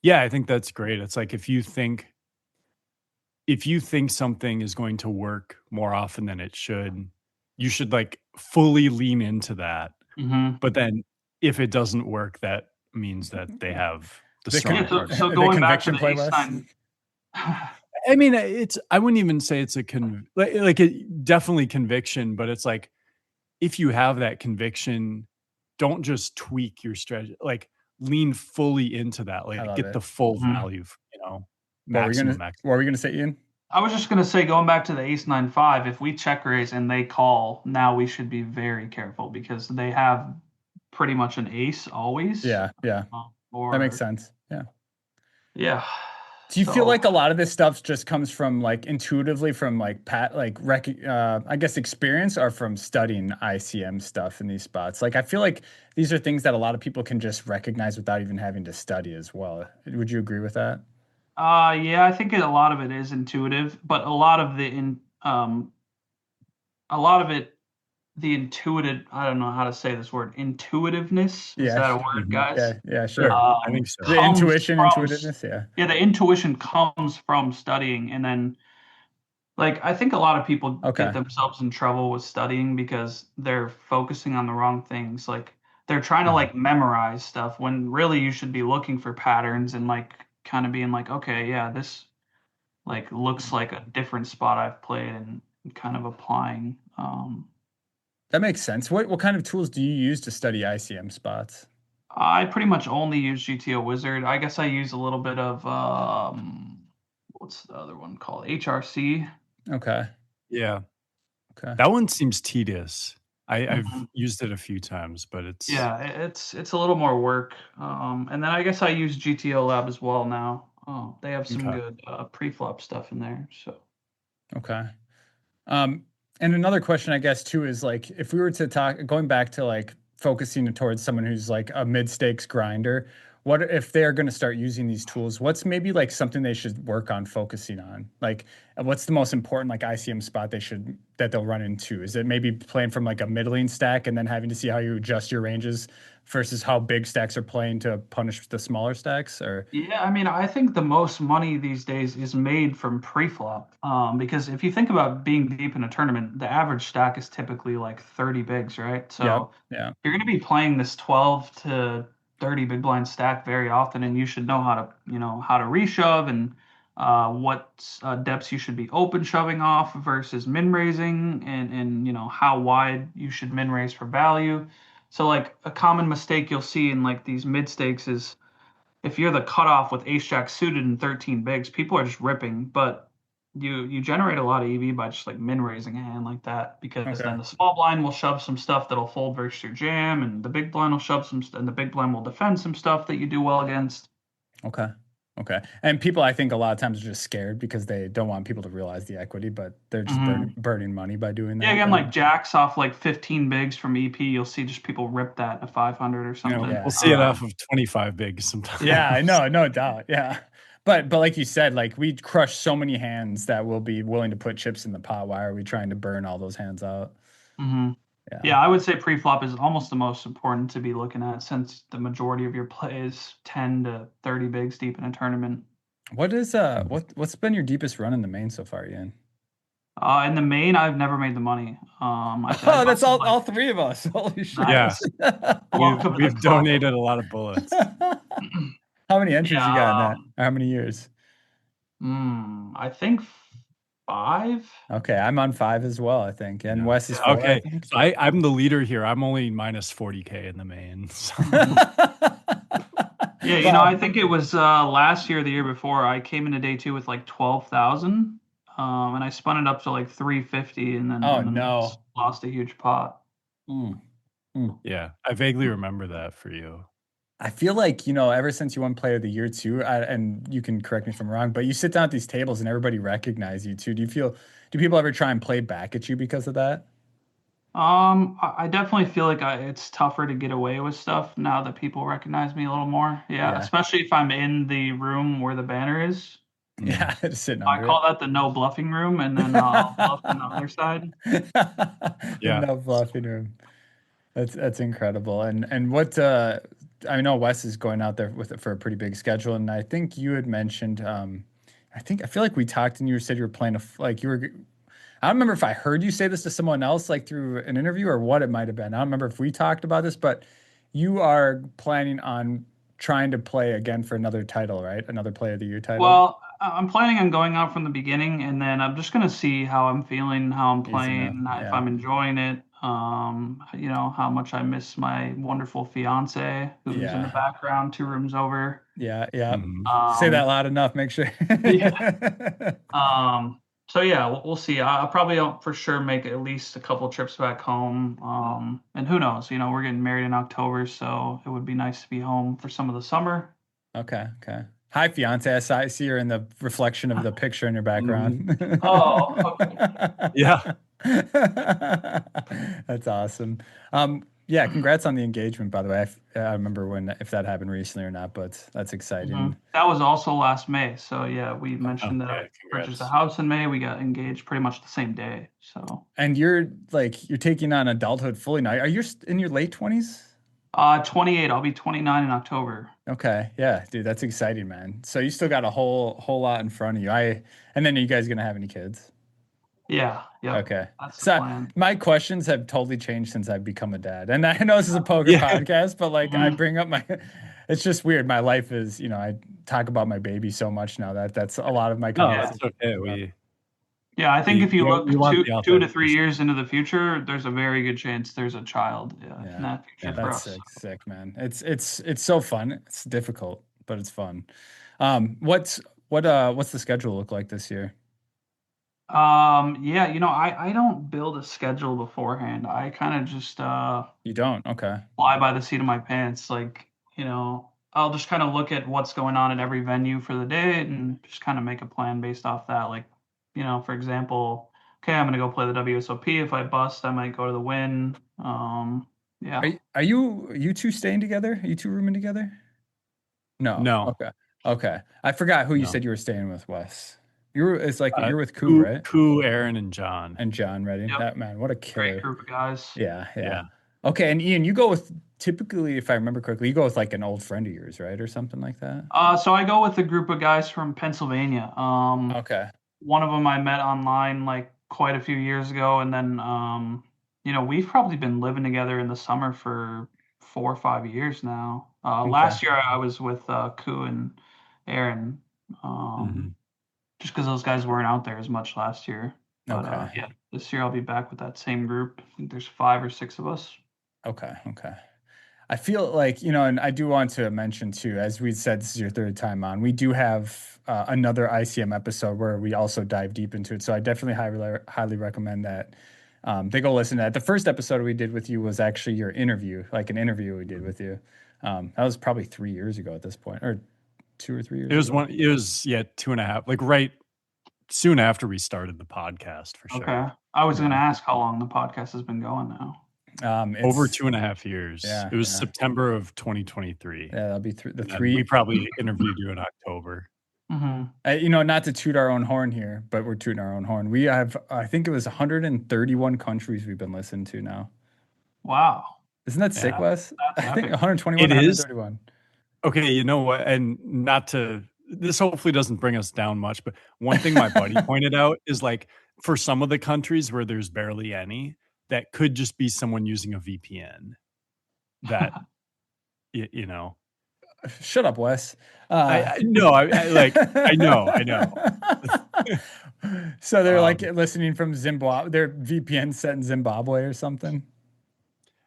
Yeah, I think that's great. It's like if you think something is going to work more often than it should, you should like fully lean into that. But then if it doesn't work, that means that they have the strong part. So going back to the ace-9. I mean, I wouldn't even say it's it definitely conviction, but it's like if you have that conviction, don't just tweak your strategy. Like lean fully into that. Like get the full value, maximum. What were we gonna say, Ian? I was just gonna say, going back to the ace-9-5, if we check raise and they call, now we should be very careful because they have pretty much an ace always. Yeah. That makes sense. Yeah. Do you feel like a lot of this stuff just comes from like intuitively from like I guess experience or from studying ICM stuff in these spots? Like I feel like these are things that a lot of people can just recognize without even having to study as well. Would you agree with that? Yeah, I think a lot of it is intuitive, but a lot of it, the intuitive, I don't know how to say this word, intuitiveness. Is that a word, guys? Yeah, sure. I think so. The intuitiveness, yeah. Yeah, the intuition comes from studying, and then like I think a lot of people get themselves in trouble with studying because they're focusing on the wrong things. Like they're trying to like memorize stuff when really you should be looking for patterns and like kind of being like, okay, yeah, this like looks like a different spot I've played and kind of applying. That makes sense. What kind of tools do you use to study ICM spots? I pretty much only use GTO Wizard. I guess I use a little bit of what's the other one called? HRC. Okay. Yeah. Okay. That one seems tedious. I've used it a few times, but it's it's a little more work. And then I guess I use GTO Lab as well now. Oh, they have some good pre-flop stuff in there. So okay. And another question, I guess, too, is like if we were to talk going back to like focusing towards someone who's like a mid-stakes grinder, what if they're going to start using these tools? What's maybe like something they should work on focusing on? Like, what's the most important like ICM spot that they'll run into? Is it maybe playing from like a middling stack and then having to see how you adjust your ranges versus how big stacks are playing to punish the smaller stacks? Or yeah, I mean, I think the most money these days is made from pre-flop. Because if you think about being deep in a tournament, the average stack is typically like 30 bigs, right? So yeah. You're going to be playing this 12 to 30 big blind stack very often, and you should know how to reshove and what depths you should be open shoving off versus min raising, and how wide you should min raise for value. So like a common mistake you'll see in like these mid stakes is if you're the cutoff with ace jack suited and 13 bigs, people are just ripping, but you generate a lot of EV by just like min raising a hand like that because then the small blind will shove some stuff that'll fold versus your jam, and the big blind will shove some, and the big blind will defend some stuff that you do well against. Okay. And people, I think a lot of times are just scared because they don't want people to realize the equity, but they're just burning money by doing that. Yeah, again, like jacks off like 15 bigs from EP, you'll see just people rip that at 500 or something. We'll see it off of 25 bigs sometimes. Yeah, I know, no doubt. Yeah. But like you said, like we crush so many hands that we'll be willing to put chips in the pot. Why are we trying to burn all those hands out? Yeah, I would say pre-flop is almost the most important to be looking at since the majority of your play is 10 to 30 bigs deep in a tournament. What is what's been your deepest run in the main so far, Ian? In the main, I've never made the money. That's all three of us. Holy shit! Yeah, we've donated a lot of bullets. How many entries you got in that? How many years? I think 5. Okay, I'm on 5 as well, I think. And Yeah. Wes is 4, I Okay. think. So I'm the leader here. I'm only minus 40K in the main. So. Yeah, Well, I think it was last year, or the year before, I came into day 2 with like 12,000, and I spun it up to like 350, and then oh no. lost a huge pot. Mm, mm. Yeah, I vaguely remember that for you. I feel like, ever since you won Player of the Year too, and you can correct me if I'm wrong, but you sit down at these tables and everybody recognize you too. Do people ever try and play back at you because of that? I definitely feel like it's tougher to get away with stuff now that people recognize me a little more. Yeah, Yeah. especially if I'm in the room where the banner is. Yeah, just sitting I under call it. that the no bluffing room, and then I'll bluff on the other side. The Yeah. no bluffing room. That's incredible. And what I know Wes is going out there with it for a pretty big schedule, and I think you had mentioned I feel like we talked and you said you were playing like you were. I don't remember if I heard you say this to someone else like through an interview or what it might have been. I don't remember if we talked about this, but you are planning on trying to play again for another title, right? Another Player of the Year title. Well, I'm planning on going out from the beginning, and then I'm just gonna see how I'm feeling, how I'm Easy enough. playing, if Yeah. I'm enjoying it. How much I miss my wonderful fiance who's in the Yeah. background, 2 rooms over. Yeah. Yeah. Mhm. Say that loud enough. Make sure. Yeah. So yeah, we'll see. I'll probably for sure make at least a couple trips back home. And who knows? We're getting married in October, so it would be nice to be home for some of the summer. Okay. Okay. Hi, fiance. I see her in the reflection of the picture in your Mhm. background. Oh, okay. Yeah. That's awesome. Yeah, congrats on the engagement, by the way. I remember if that happened recently or not, but that's exciting. That was also last May. So yeah, we mentioned that I Okay, purchased a congrats. house in May. We got engaged pretty much the same day. So And you're taking on adulthood fully now. Are you in your late 20s? 28. I'll be 29 in October. Okay. Yeah, dude, that's exciting, man. So you still got a whole lot in front of you. And then are you guys gonna have any kids? Yeah. Yep. Okay. That's the So plan. my questions have totally changed since I've become a dad. And I know this is a poker Yeah. podcast, but I Mhm. bring up it's just weird. My life is, I talk about my baby so much now that's a lot of my No, conversation. it's okay. Yeah, I think if you look we want the 2 to 3 authenticity. years into the future, there's a very good chance there's a child in that future for That's us. sick, man. It's so fun. It's difficult, but it's fun. What's the schedule look like this year? Yeah, I don't build a schedule beforehand. I kind of just You don't? Okay. fly by the seat of my pants. I'll just kind of look at what's going on at every venue for the day and just kind of make a plan based off that. For example, okay, I'm gonna go play the WSOP. If I bust, I might go to the win. Yeah. Are you two staying together? Are you two rooming together? No. No. Okay. Okay. I forgot who you No. said you were staying with, Wes. You're with Koo, Koo, right? Koo, Aaron, and John. And John Redding. Yep. That man, what a killer. Great group of guys. Yeah. Yeah. Okay, and Ian, you go with typically, if I remember correctly, you go with like an old friend of yours, right? Or something like that? So I go with a group of guys from Pennsylvania. Okay. One of them I met online like quite a few years ago, and then we've probably been living together in the summer for 4 or 5 years now. Last year I was with Koo and Aaron, Mhm. just because those guys weren't out there as much last year. But Okay. yeah, this year I'll be back with that same group. I think there's 5 or 6 of us. Okay. I feel like, and I do want to mention too, as we said, this is your third time on, we do have another ICM episode where we also dive deep into it. So I definitely highly recommend that they go listen to that. The first episode we did with you was actually your interview, like an interview we did with you. That was probably 3 years ago at this point, or 2 or 3 years ago. It was 2.5, like right soon after we started the podcast for sure. Okay. I was going to ask how long the podcast has been going now. Over 2.5 years. Yeah, It was September of 2023. Yeah, that'll be We probably interviewed you in October. Mm-hmm. Not to toot our own horn here, but we're tooting our own horn. We have, I think it was 131 countries we've been listening to now. Wow. Isn't that sick, Wes? I think 121, It is. 131. Okay, you know what? And this hopefully doesn't bring us down much, but one thing my buddy pointed out is like for some of the countries where there's barely any, that could just be someone using a VPN. That Shut up, Wes. I know. So they're like listening from Zimbabwe. Their VPN set in Zimbabwe or something.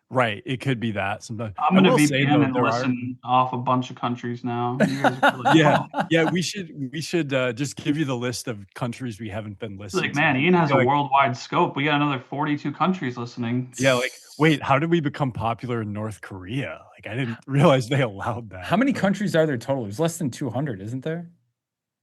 Right. It could be that sometimes. I'm I gonna will say VPN though, and there are listen off a bunch of countries now. You guys are really yeah, we should just give you the list of countries we haven't been listening like, man, to. Ian has a Like, worldwide scope. We got another 42 countries listening. yeah, like wait, how did we become popular in North Korea? Like I didn't realize they allowed that. How many countries are there total? There's less than 200, isn't there?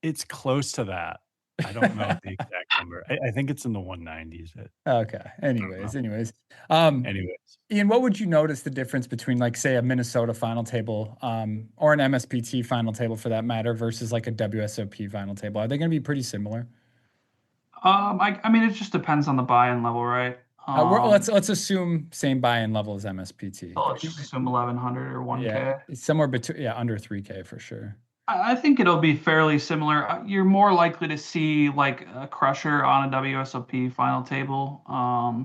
It's close to that. I don't know the exact number. I think it's in the 190s. Okay. Anyways. Anyways. Ian, what would you notice the difference between, like, say, a Minnesota final table, or an MSPT final table for that matter, versus like a WSOP final table? Are they going to be pretty similar? I mean, it just depends on the buy-in level, right? Let's assume same buy-in level as MSPT. So let's just assume 1100 or 1K. Yeah, it's somewhere between, under 3K for sure. I think it'll be fairly similar. You're more likely to see like a crusher on a WSOP final table,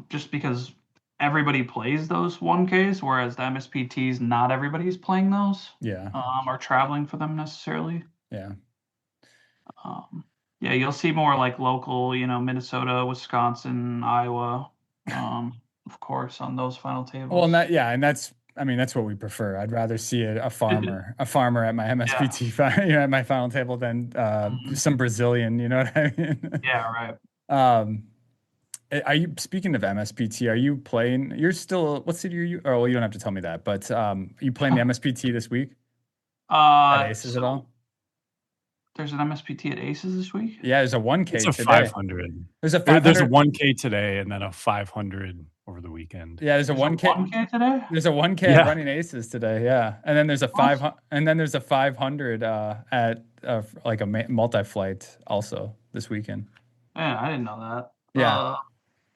just because everybody plays those 1Ks, whereas the MSPTs, not everybody's playing those. Yeah. Or traveling for them necessarily. Yeah. Yeah, you'll see more like local, Minnesota, Wisconsin, Iowa, of course, on those final tables. Well, and that's what we prefer. I'd rather see a farmer at my MSPT, at my final table than some Brazilian. You know what I mean? Yeah, right. Are you, speaking of MSPT? Are you playing? You're still, what city are you? Oh, well, you don't have to tell me that. But are you playing the MSPT this week? At Aces at all? There's an MSPT at Aces this week? Yeah, there's a 1K it's a today. 500. There's a 500. There's a 1K today and then a 500 over the weekend. Yeah, there's a 1K today. There's a 1K running Aces today. Yeah, and then there's a 500, and then there's a 500 at like a multi-flight also this weekend. Yeah, I didn't know that. Yeah.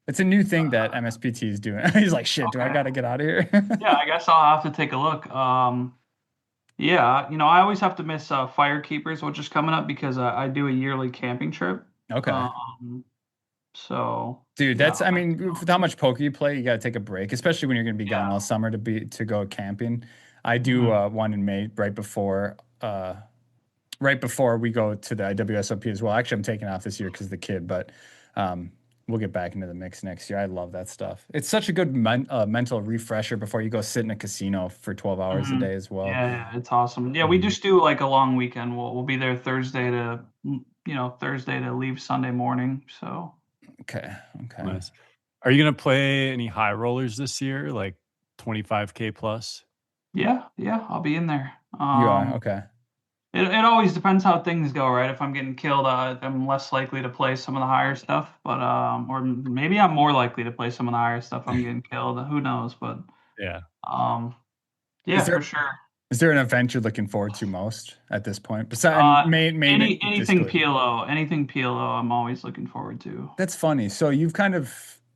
It's a new thing that MSPT is doing. He's like, shit, do I got to get out of here? Yeah, I guess I'll have to take a look. Yeah, I always have to miss Firekeepers, which is coming up because I do a yearly camping trip. Okay. So, dude, that's, I mean, with how much poker you play, you got to take a break, especially when you're going to be gone all summer to go camping. I do one in May right before we go to the WSOP as well. Actually, I'm taking off this year because of the kid, but we'll get back into the mix next year. I love that stuff. It's such a good mental refresher before you go sit in a casino for 12 hours a day as well. Yeah, it's awesome. Yeah, we just do like a long weekend. We'll be there Thursday to leave Sunday morning. So. Okay. Nice. Are you gonna play any high rollers this year, like 25K plus? Yeah, I'll be in there. You are? Okay. It always depends how things go, right? If I'm getting killed, I'm less likely to play some of the higher stuff, but or maybe I'm more likely to play some of the higher stuff. I'm getting killed. Who knows? But yeah, for sure. Is there an event you're looking forward to most at this point? Besides anything PLO, I'm always looking forward to. That's funny. So you've kind of,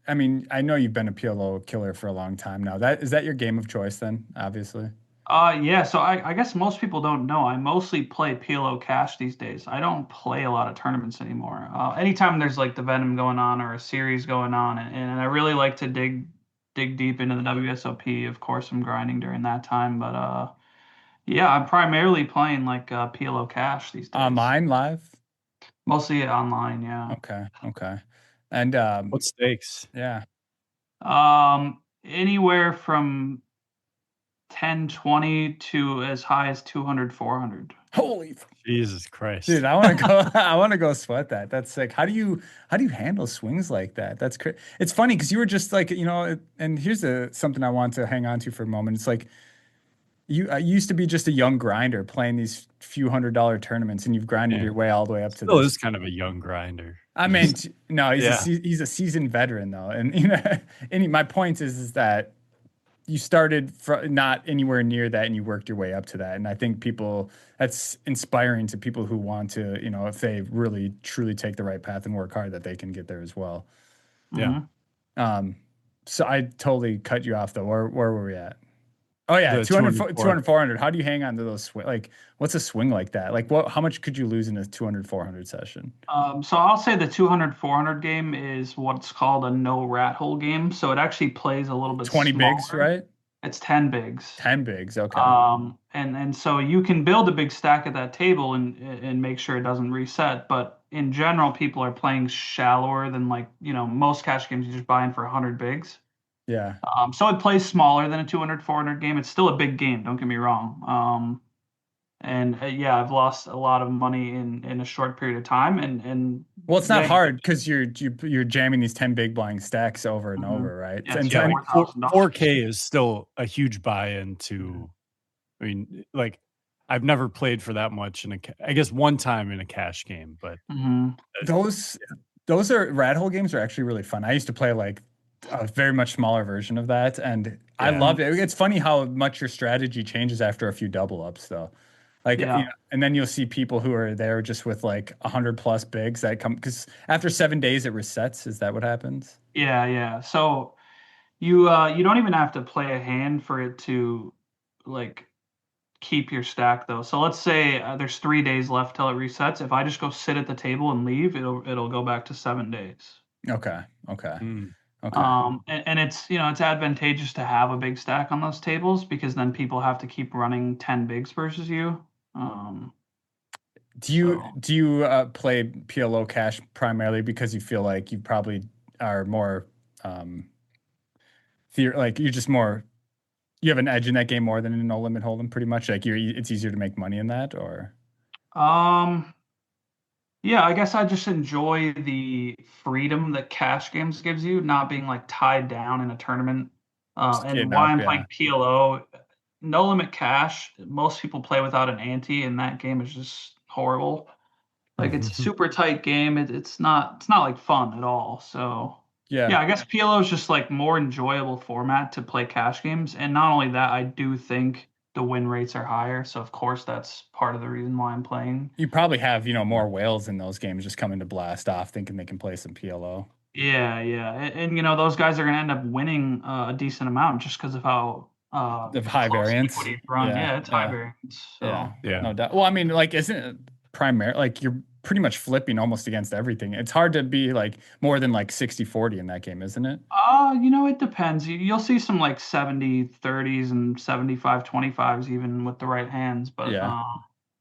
I mean, I know you've been a PLO killer for a long time now. Is that your game of choice then? Obviously. Yeah. So I guess most people don't know. I mostly play PLO cash these days. I don't play a lot of tournaments anymore. Anytime there's like the Venom going on or a series going on, and I really like to dig deep into the WSOP. Of course, I'm grinding during that time, but yeah, I'm primarily playing like PLO cash these days. Online, live? Mostly online, yeah. Okay. And what stakes? Yeah. Anywhere from 10, 20 to as high as 200, 400. Holy Jesus Christ. Dude, I want to go I want to go sweat that. That's sick. How do you handle swings like that? That's crazy. It's funny because you were just like, and here's something I want to hang on to for a moment. It's like I used to be just a young grinder playing these few $100 tournaments, and you've grinded your way all the way up to this. Is kind of a young grinder. I mean, no, he's a seasoned veteran though, and my point is that you started not anywhere near that, and you worked your way up to that. And I think that's inspiring to people who want to, if they really truly take the right path and work hard, that they can get there as well. Yeah. So I totally cut you off though. Where were we at? Oh yeah, 200, 400. How do you hang on to those what's a swing like that? Like how much could you lose in a 200, 400 session? So I'll say the 200, 400 game is what's called a no rat hole game. So it actually plays a little bit 20 smaller. bigs, right? It's 10 bigs. 10 bigs, okay. And so you can build a big stack at that table and make sure it doesn't reset. But in general, people are playing shallower than like, most cash games you just buy in for 100 bigs. Yeah. So it plays smaller than a 200, 400 game. It's still a big game, don't get me wrong. And yeah, I've lost a lot of money in a short period of time. And Well, it's not yeah, hard because you're jamming these 10 big blind stacks over and over, right? yeah, And it's Yeah, ten, $4,000. 4K is still a huge buy-in to. I mean, like, I've never played for that much I guess one time in a cash game, but those are rat hole games are actually really fun. I used to play like a very much smaller version of that, and I Yeah. loved it. It's funny how much your strategy changes after a few double ups, though. Like, Yeah. and then you'll see people who are there just with like 100+ bigs that come because after 7 days it resets. Is that what happens? Yeah. So you don't even have to play a hand for it to like keep your stack though. So let's say there's 3 days left till it resets. If I just go sit at the table and leave, it'll go back to 7 days. Okay. Okay. Mm. Okay. And it's it's advantageous to have a big stack on those tables because then people have to keep running 10 bigs versus you. Do you So do you play PLO cash primarily because you feel like you probably are more like you're just more you have an edge in that game more than in no limit hold'em pretty much like it's easier to make money in that or yeah, I guess I just enjoy the freedom that cash games gives you, not being like tied down in a tournament. just And getting why up, I'm yeah. playing PLO, no limit cash. Most people play without an ante, and that game is just horrible. Like it's a super tight game. It's not like fun at all. So Yeah. yeah, I guess PLO is just like more enjoyable format to play cash games. And not only that, I do think the win rates are higher. So of course that's part of the reason why I'm playing. You probably have, more whales in those games just coming to blast off thinking they can play some PLO. Yeah. And those guys are gonna end up winning a decent amount just because of how The high close variance. equity run. Yeah. Yeah, it's high Yeah. variance. Yeah. So Yeah. No doubt. Well, I mean, like, isn't it primary like you're pretty much flipping almost against everything. It's hard to be like more than like 60-40 in that game, isn't it? it depends. You'll see some like 70-30s and 75-25s even with the right hands, but Yeah.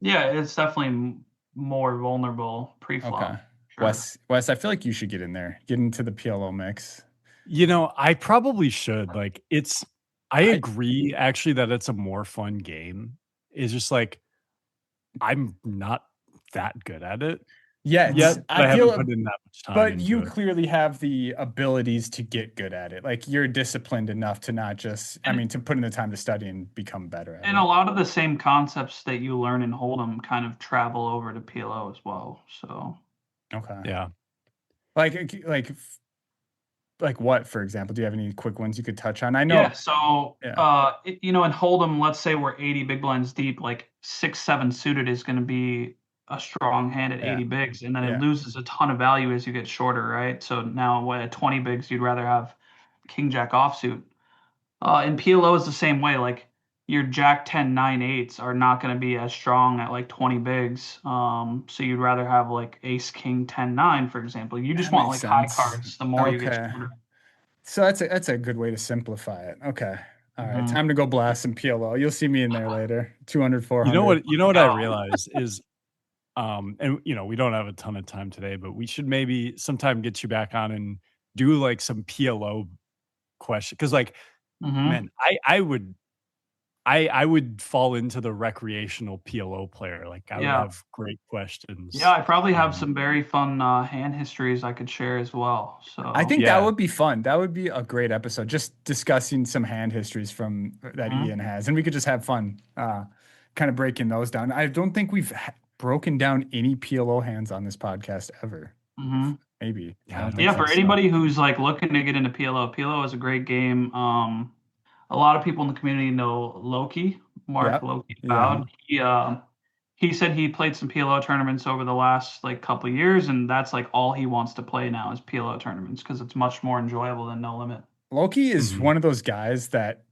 yeah, it's definitely more vulnerable Okay. pre-flop. Sure. Wes, I feel like you should get in there, get into the PLO mix. I probably should. Like, I agree actually that it's a more fun game. It's just like I'm not that good at it. Yeah, Yet, but I haven't put in that much time but into you it. clearly have the abilities to get good at it. Like you're disciplined enough to not just, to put in the time to study and become better at And it. a lot of the same concepts that you learn in Hold'em kind of travel over to PLO as well. So Okay. Yeah. Like what, for example? Do you have any quick ones you could touch on? I know. yeah, so Yeah. in Hold'em, let's say we're 80 big blinds deep, like 6-7 suited is going to be a strong hand at Yeah. 80 bigs, and then it Yeah. loses a ton of value as you get shorter, right? So now at 20 bigs, you'd rather have King Jack offsuit. And PLO is the same way. Like your Jack 10 9 eights are not going to be as strong at like 20 bigs. So you'd rather have like Ace King 10 9, for example. You just That want makes like high sense. cards the more you get Okay. shorter. So that's a good way to simplify it. Okay. All right. Mhm. Time to go blast some PLO. You'll see me in there later. 200, 400. You know what I Yeah. realize is and we don't have a ton of time today, but we should maybe sometime get you back on and do like some PLO question because like Mhm. man, I would fall into the recreational PLO player. Like I would Yeah. have great questions. Yeah, I probably have some very fun hand histories I could share as well. So I think that Yeah. would be fun. That would be a great episode, just discussing some hand histories from that Mhm. Ian has, and we could just have fun, kind of breaking those down. I don't think we've broken down any PLO hands on this podcast ever. Mhm. Maybe. I Yeah, I don't don't think Yeah, so. for anybody who's like looking to get into PLO, PLO is a great game. A lot of people in the community know Loki, Mark Yep. Loki Yeah. Bowd. He said he played some PLO tournaments over the last like couple of years, and that's like all he wants to play now is PLO tournaments because it's much more enjoyable than No Limit. Loki is Mhm. one of those guys that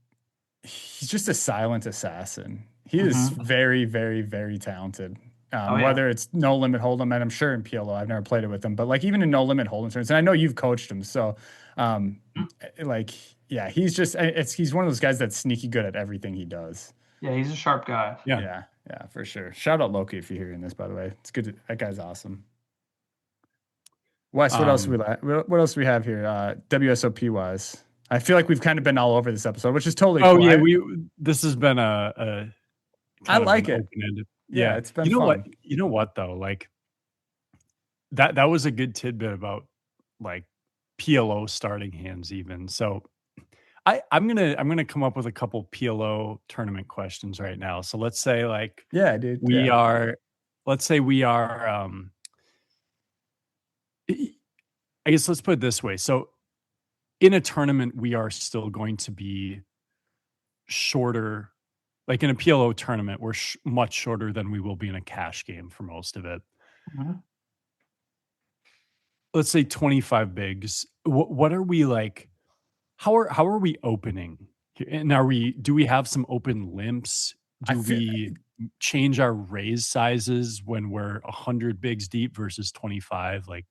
he's just a silent assassin. He is Mhm. very, very, very talented. Oh yeah. Whether it's No Limit Hold'em, and I'm sure in PLO, I've never played it with him, but like even in No Limit Hold'em tournaments, and I know you've coached him, so um, Mhm. like yeah, he's one of those guys that's sneaky good at everything he does. Yeah, he's a sharp guy. Yeah. Yeah, for sure. Shout out Loki if you're hearing this, by the way. It's good. That guy's awesome. Wes, what else do we have here? WSOP wise, I feel like we've kind of been all over this episode, which is totally cool. Yeah, this has been a kind of like an it. open-ended. Yeah, it's been fun. You know what though? Like that was a good tidbit about like PLO starting hands even. So I'm gonna come up with a couple PLO tournament questions right now. So let's say like dude. Let's say we are I guess let's put it this way. So in a tournament, we are still going to be shorter. Like in a PLO tournament, we're much shorter than we will be in a cash game for most of it. Mm-hmm. Let's say 25 bigs. What are we like? How are we opening? And do we have some open limps? Do we change our raise sizes when we're 100 bigs deep versus 25? Like,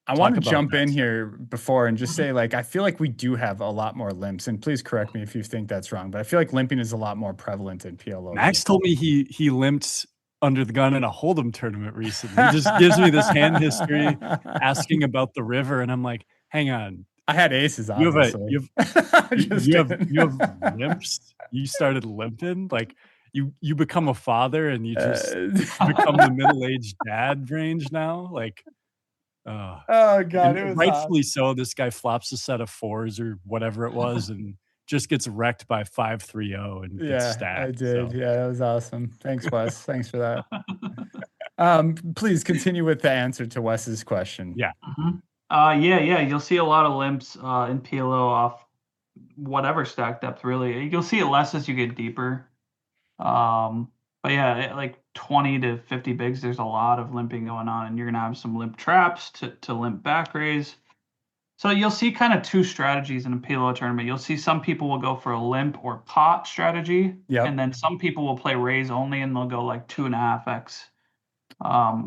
I want to jump in here before and just say, like, I feel like we do have a lot more limps, and please correct me if you think that's wrong, but I feel like limping is a lot more prevalent in PLO. Max told me he limped under the gun in a Hold'em tournament recently. He just gives me this hand history asking about the river, and I'm like, hang on. I had aces, obviously. You have limps? You started limping? Like, you become a father and you just become the middle-aged dad range now? Like, oh God, it was rightfully so. This guy flops a set of fours or whatever it was and just gets wrecked by 5-3-0 and gets stacked. I did. So. Yeah, that was awesome. Thanks, Wes. Thanks for that. Please continue with the answer to Wes's question. Yeah. Mm-hmm. You'll see a lot of limps in PLO off whatever stack depth. Really, you'll see it less as you get deeper. But yeah, like 20 to 50 bigs, there's a lot of limping going on, and you're gonna have some limp traps to limp back raise. So you'll see kind of two strategies in a PLO tournament. You'll see some people will go for a limp or pot strategy, and then some people will play raise only, and they'll go like 2.5x.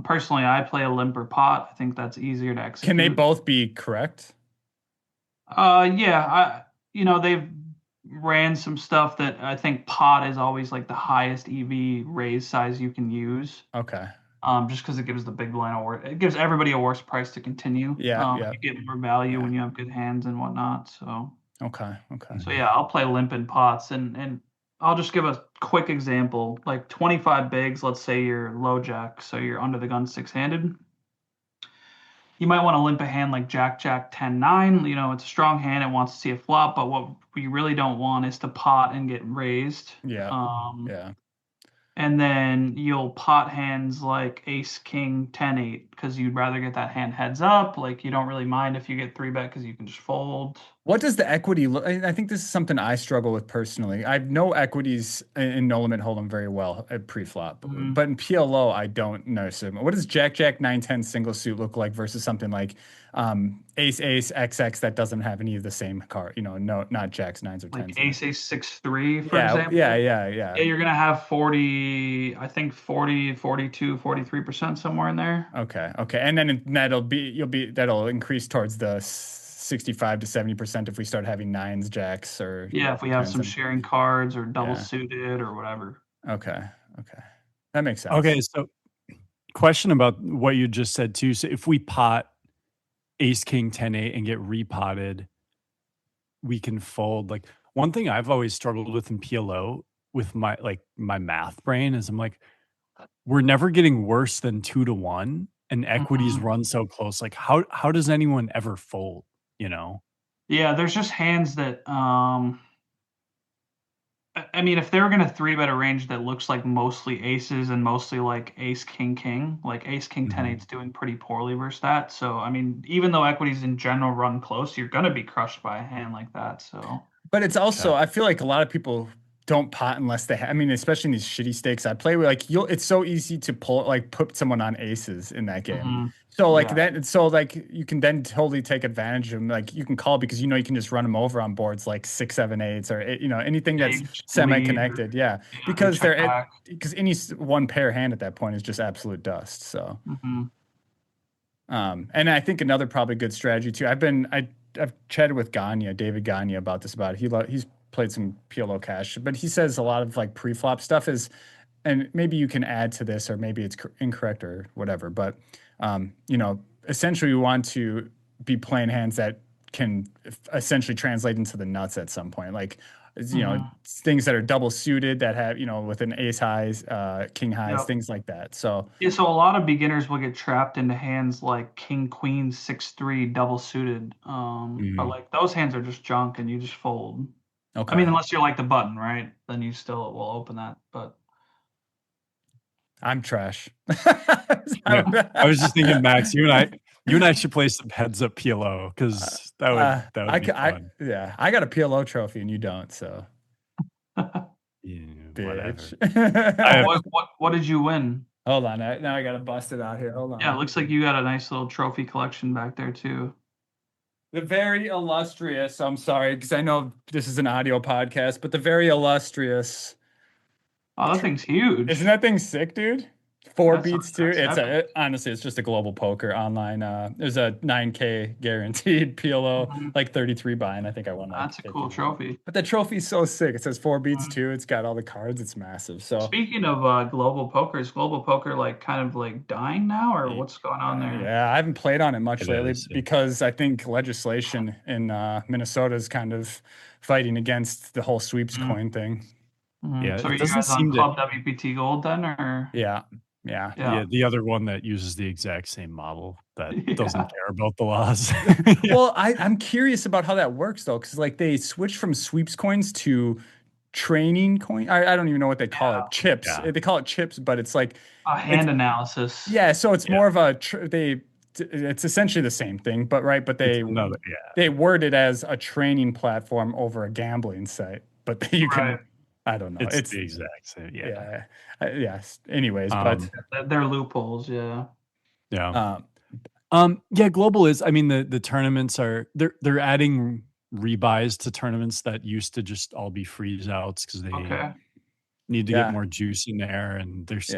Personally, I play a limp or pot. I think that's easier to execute. Can they both be correct? They've ran some stuff that I think pot is always like the highest EV raise size you can use. Okay. Just because it gives the big blind it gives everybody a worse price to continue. You get more value when you have good hands and whatnot. So okay. So yeah, I'll play limp in pots, and I'll just give a quick example. Like 25 bigs, let's say you're low jack, so you're under the gun 6-handed. You might want to limp a hand like Jack 10-9. It's a strong hand. It wants to see a flop, but what we really don't want is to pot and get raised. Yeah. And then you'll pot hands like Ace King 10-8 because you'd rather get that hand heads up. Like you don't really mind if you get 3-bet because you can just fold. What does the equity look? I think this is something I struggle with personally. I have no equities in no limit hold'em very well at pre-flop, but in PLO I don't know. So what does Jack 9-10 single suit look like versus something like Ace XX that doesn't have any of the same card? Not Jacks, 9s or 10s. Like Ace 6-3 for example. Yeah. You're gonna have 40, 42, 43% somewhere in there. Okay, and then that'll increase towards the 65 to 70% if we start having 9s, jacks, or if we have some sharing cards or double suited or whatever. Okay, that makes sense. Okay, so question about what you just said too. So if we pot Ace King 10-8 and get repotted, we can fold. Like one thing I've always struggled with in PLO with my math brain is I'm like, we're never getting worse than 2-1, and equities run so close. Like how does anyone ever fold? Yeah, there's just hands that if they were going to 3-bet a range that looks like mostly aces and mostly like Ace King, like Ace King 10-8's doing pretty poorly versus that. So even though equities in general run close, you're going to be crushed by a hand like that. So but it's also I feel like a lot of people don't pot unless they especially in these shitty stakes I play with, it's so easy to put someone on aces in that game. So you can then totally take advantage of them. Like you can call because you can just run them over on boards like 6, 7, 8s or anything that's semi-connected. Because any one pair hand at that point is just absolute dust. So and I think another probably good strategy too. I've chatted with David Gagne about this. He's played some PLO cash, but he says a lot of like pre-flop stuff is, and maybe you can add to this or maybe it's incorrect or whatever, but essentially we want to be playing hands that can essentially translate into the nuts at some point. Like, you know, things that are double suited that have, you know, with an ace highs, king highs, things like that. So yeah, so a lot of beginners will get trapped into hands like king, queen, 6-3 double suited. But like those hands are just junk and you just fold. okay. I mean, unless you're like the button, right? Then you still will open that. But I'm trash. Yeah. I was just thinking, Max, you and I should play some heads up PLO because that would be fun. Yeah, I got a PLO trophy and you don't, so Yeah, bitch. whatever. What did you win? Hold on, now I gotta bust it out here. Hold on. Yeah, it looks like you got a nice little trophy collection back there too. The very illustrious, I'm sorry, because I know this is an audio podcast, but the very illustrious. Oh, that thing's huge. Isn't that thing sick, dude? 4 beats too. Honestly, it's just a global poker online. There's a 9K guaranteed PLO, like 33 buy-in. I think I won. That's a cool trophy. But the trophy's so sick. It says 4 beats too. It's got all the cards. It's massive. So speaking of global poker, is global poker like kind of like dying now, or what's going on there? Yeah, I haven't played on it much lately because I think legislation in Minnesota is kind of fighting against the whole sweeps coin thing. Yeah, so are you guys on Club WPT Gold then, or? Yeah. The other one that uses the exact same model that doesn't care about the laws. Well, I'm curious about how that works though, because like they switched from sweeps coins to training coin. I don't even know what they call it. Chips. Yeah. They call it chips, but it's like a hand analysis. Yeah, so it's more of a it's essentially the same thing, but they word it as a training platform over a gambling site. But you can I don't know. It's the exact same. Yeah. Yes. Anyways, but they're loopholes. Yeah. Yeah. Global is. I mean, the tournaments are they're adding rebuys to tournaments that used to just all be freeze outs because they need to get more juice in there, and there's it's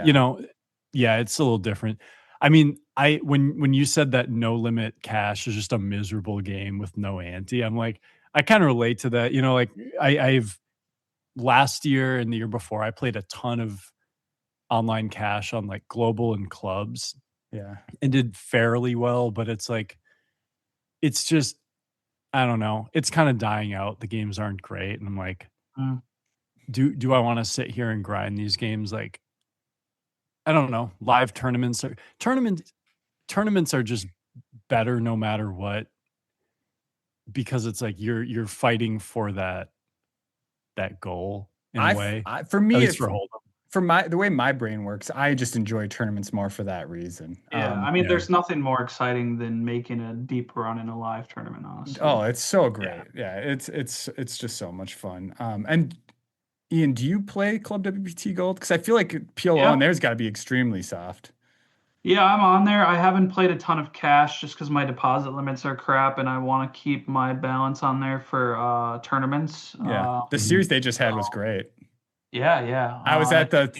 a little different. I mean, when you said that no limit cash is just a miserable game with no ante, I'm like, I kind of relate to that. You know, like I've last year and the year before, I played a ton of online cash on like global and clubs. Yeah. And did fairly well, but it's like, it's just, I don't know. It's kind of dying out. The games aren't great. And I'm like, do I want to sit here and grind these games? Like, I don't know. Live tournaments are just better no matter what, because it's like you're fighting for that goal in a way. For me, the way my brain works, I just enjoy tournaments more for that reason. Yeah, I mean, there's nothing more exciting than making a deep run in a live tournament, honestly. Oh, it's so great. Yeah, it's just so much fun. And Ian, do you play Club WPT Gold? Because I feel like PLO on there's got to be extremely soft. Yeah, I'm on there. I haven't played a ton of cash just because my deposit limits are crap, and I want to keep my balance on there for tournaments. Yeah, the series they just had was great. Yeah. I was at the.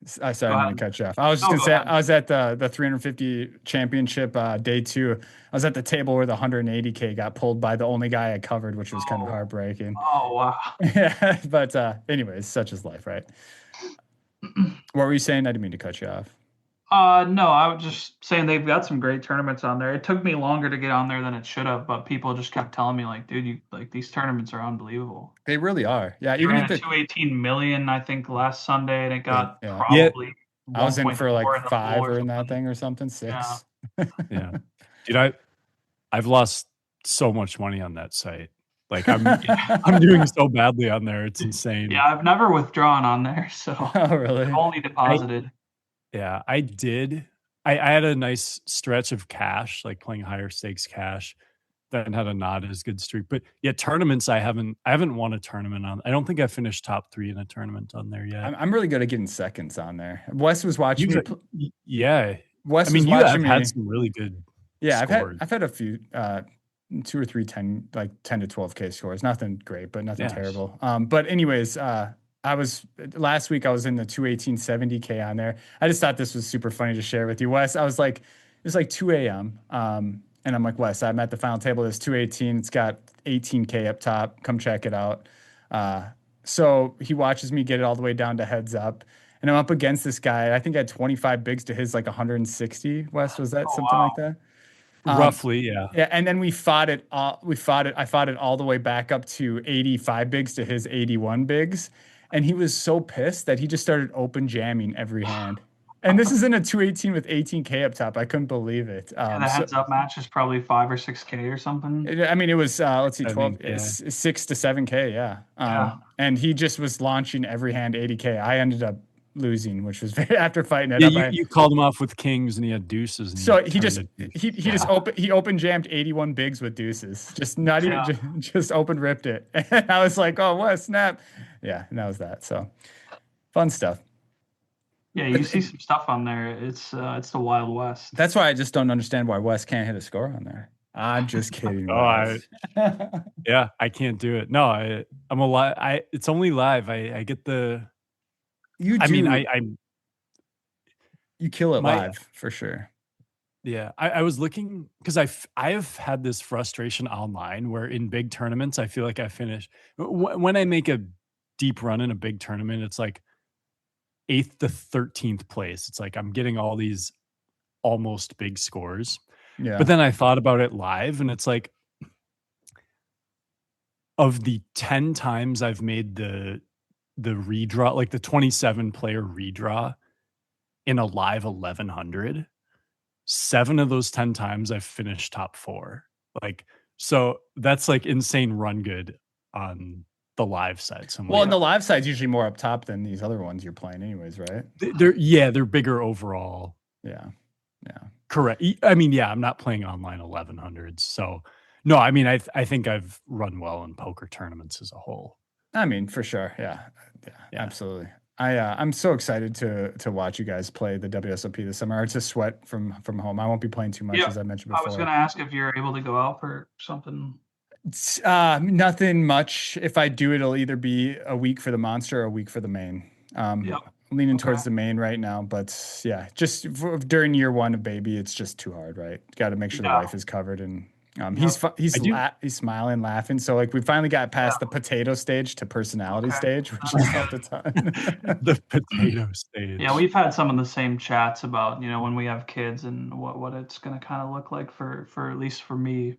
Sorry, I'm going to cut you off. I was just going to say, I was at the 350 championship day 2. I was at the table where the 180K got pulled by the only guy I covered, which was kind of heartbreaking. Oh, wow. Yeah, but anyways, such is life, right? What were you saying? I didn't mean to cut you off. No, I was just saying they've got some great tournaments on there. It took me longer to get on there than it should have, but people just kept telling me like, dude, you like these tournaments are unbelievable. They really are. Yeah, even at 218 million, I think last Sunday, and it got probably. I was in for like 5 or in that thing or something, 6. Yeah. Dude, I've lost so much money on that site. Like I'm doing so badly on there. It's insane. Yeah, I've never withdrawn on there, so really? I've only deposited. I did. I had a nice stretch of cash, like playing higher stakes cash, then had a not as good streak. But yeah, tournaments I haven't won a tournament on. I don't think I finished top 3 in a tournament on there yet. I'm really good at getting seconds on there. Wes was watching me. Wes, I mean, you have had some really good. Yeah, I've had a few 2 or 3 10 to 12K scores. Nothing great, but nothing terrible. But anyways, last week I was in the 218-70K on there. I just thought this was super funny to share with you, Wes. I was like, it was like 2 a.m. And I'm like, Wes, I'm at the final table. There's 218. It's got 18K up top. Come check it out. So he watches me get it all the way down to heads up. And I'm up against this guy. I think I had 25 bigs to his like 160. Wes, was that something like that? Roughly, yeah. Yeah, and then we fought it. I fought it all the way back up to 85 bigs to his 81 bigs, and he was so pissed that he just started open jamming every hand. And this is in a 218 with 18K up top. I couldn't believe it. Yeah, the heads up match is probably 5 or 6K or something. I mean, it was let's see, 12, yeah. 6 to 7K, yeah. Yeah. And he just was launching every hand 80K. I ended up losing, which was very after fighting it Yeah, up. you called him off with kings and he had deuces. And So he just open jammed 81 bigs with deuces. Just not even just open ripped it. And I was like, oh, what snap. Yeah, and that was that. So fun stuff. Yeah, you see some stuff on there. It's the Wild West. That's why I just don't understand why Wes can't hit a score on there. I'm just kidding. Yeah, I can't do it. No, I'm a live. It's only live. I get the. You do. I mean, you kill it live for sure. Yeah, I was looking because I have had this frustration online where in big tournaments I feel like I finish when I make a deep run in a big tournament. It's like 8th to 13th place. It's like I'm getting all these almost big scores. Yeah. But then I thought about it live, and it's like of the 10 times I've made the redraw, like the 27 player redraw in a live 1100, 7 of those 10 times I've finished top 4. Like, so that's like insane run good on the live side. So well, and the live side's usually more up top than these other ones you're playing anyways, right? They're bigger overall. Yeah. Correct. I mean, yeah, I'm not playing online 1100s. So no, I mean, I think I've run well in poker tournaments as a whole. I mean, for sure. Yeah. Absolutely. I'm so excited to watch you guys play the WSOP this summer. It's a sweat from home. I won't be playing too much, as I mentioned before. I was going to ask if you're able to go out for something. Nothing much. If I do, it'll either be a week for the monster or a week for the main. Leaning towards the main right now, but yeah, just during year 1 of baby, it's just too hard, right? Got to make sure the wife is covered, and he's smiling, laughing. So like we finally got past the potato stage to personality stage, which has helped a ton. The potato stage. Yeah, we've had some of the same chats about when we have kids and what it's going to kind of look like for at least for me.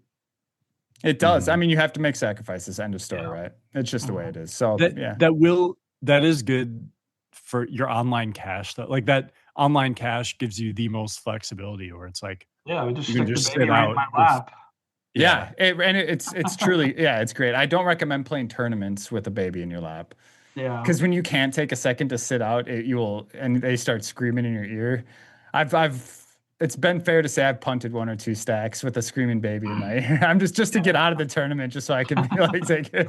It does. I mean, you have to make sacrifices. End of story, right? It's just the way it is. So that is good for your online cash. Like that online cash gives you the most flexibility, where it's like we just stick the baby right in my lap. It's truly it's great. I don't recommend playing tournaments with a baby in your lap. Yeah, because when you can't take a second to sit out, and they start screaming in your ear. It's been fair to say I've punted 1 or 2 stacks with a screaming baby in my ear. I'm just to get out of the tournament, just so I can be like, take it.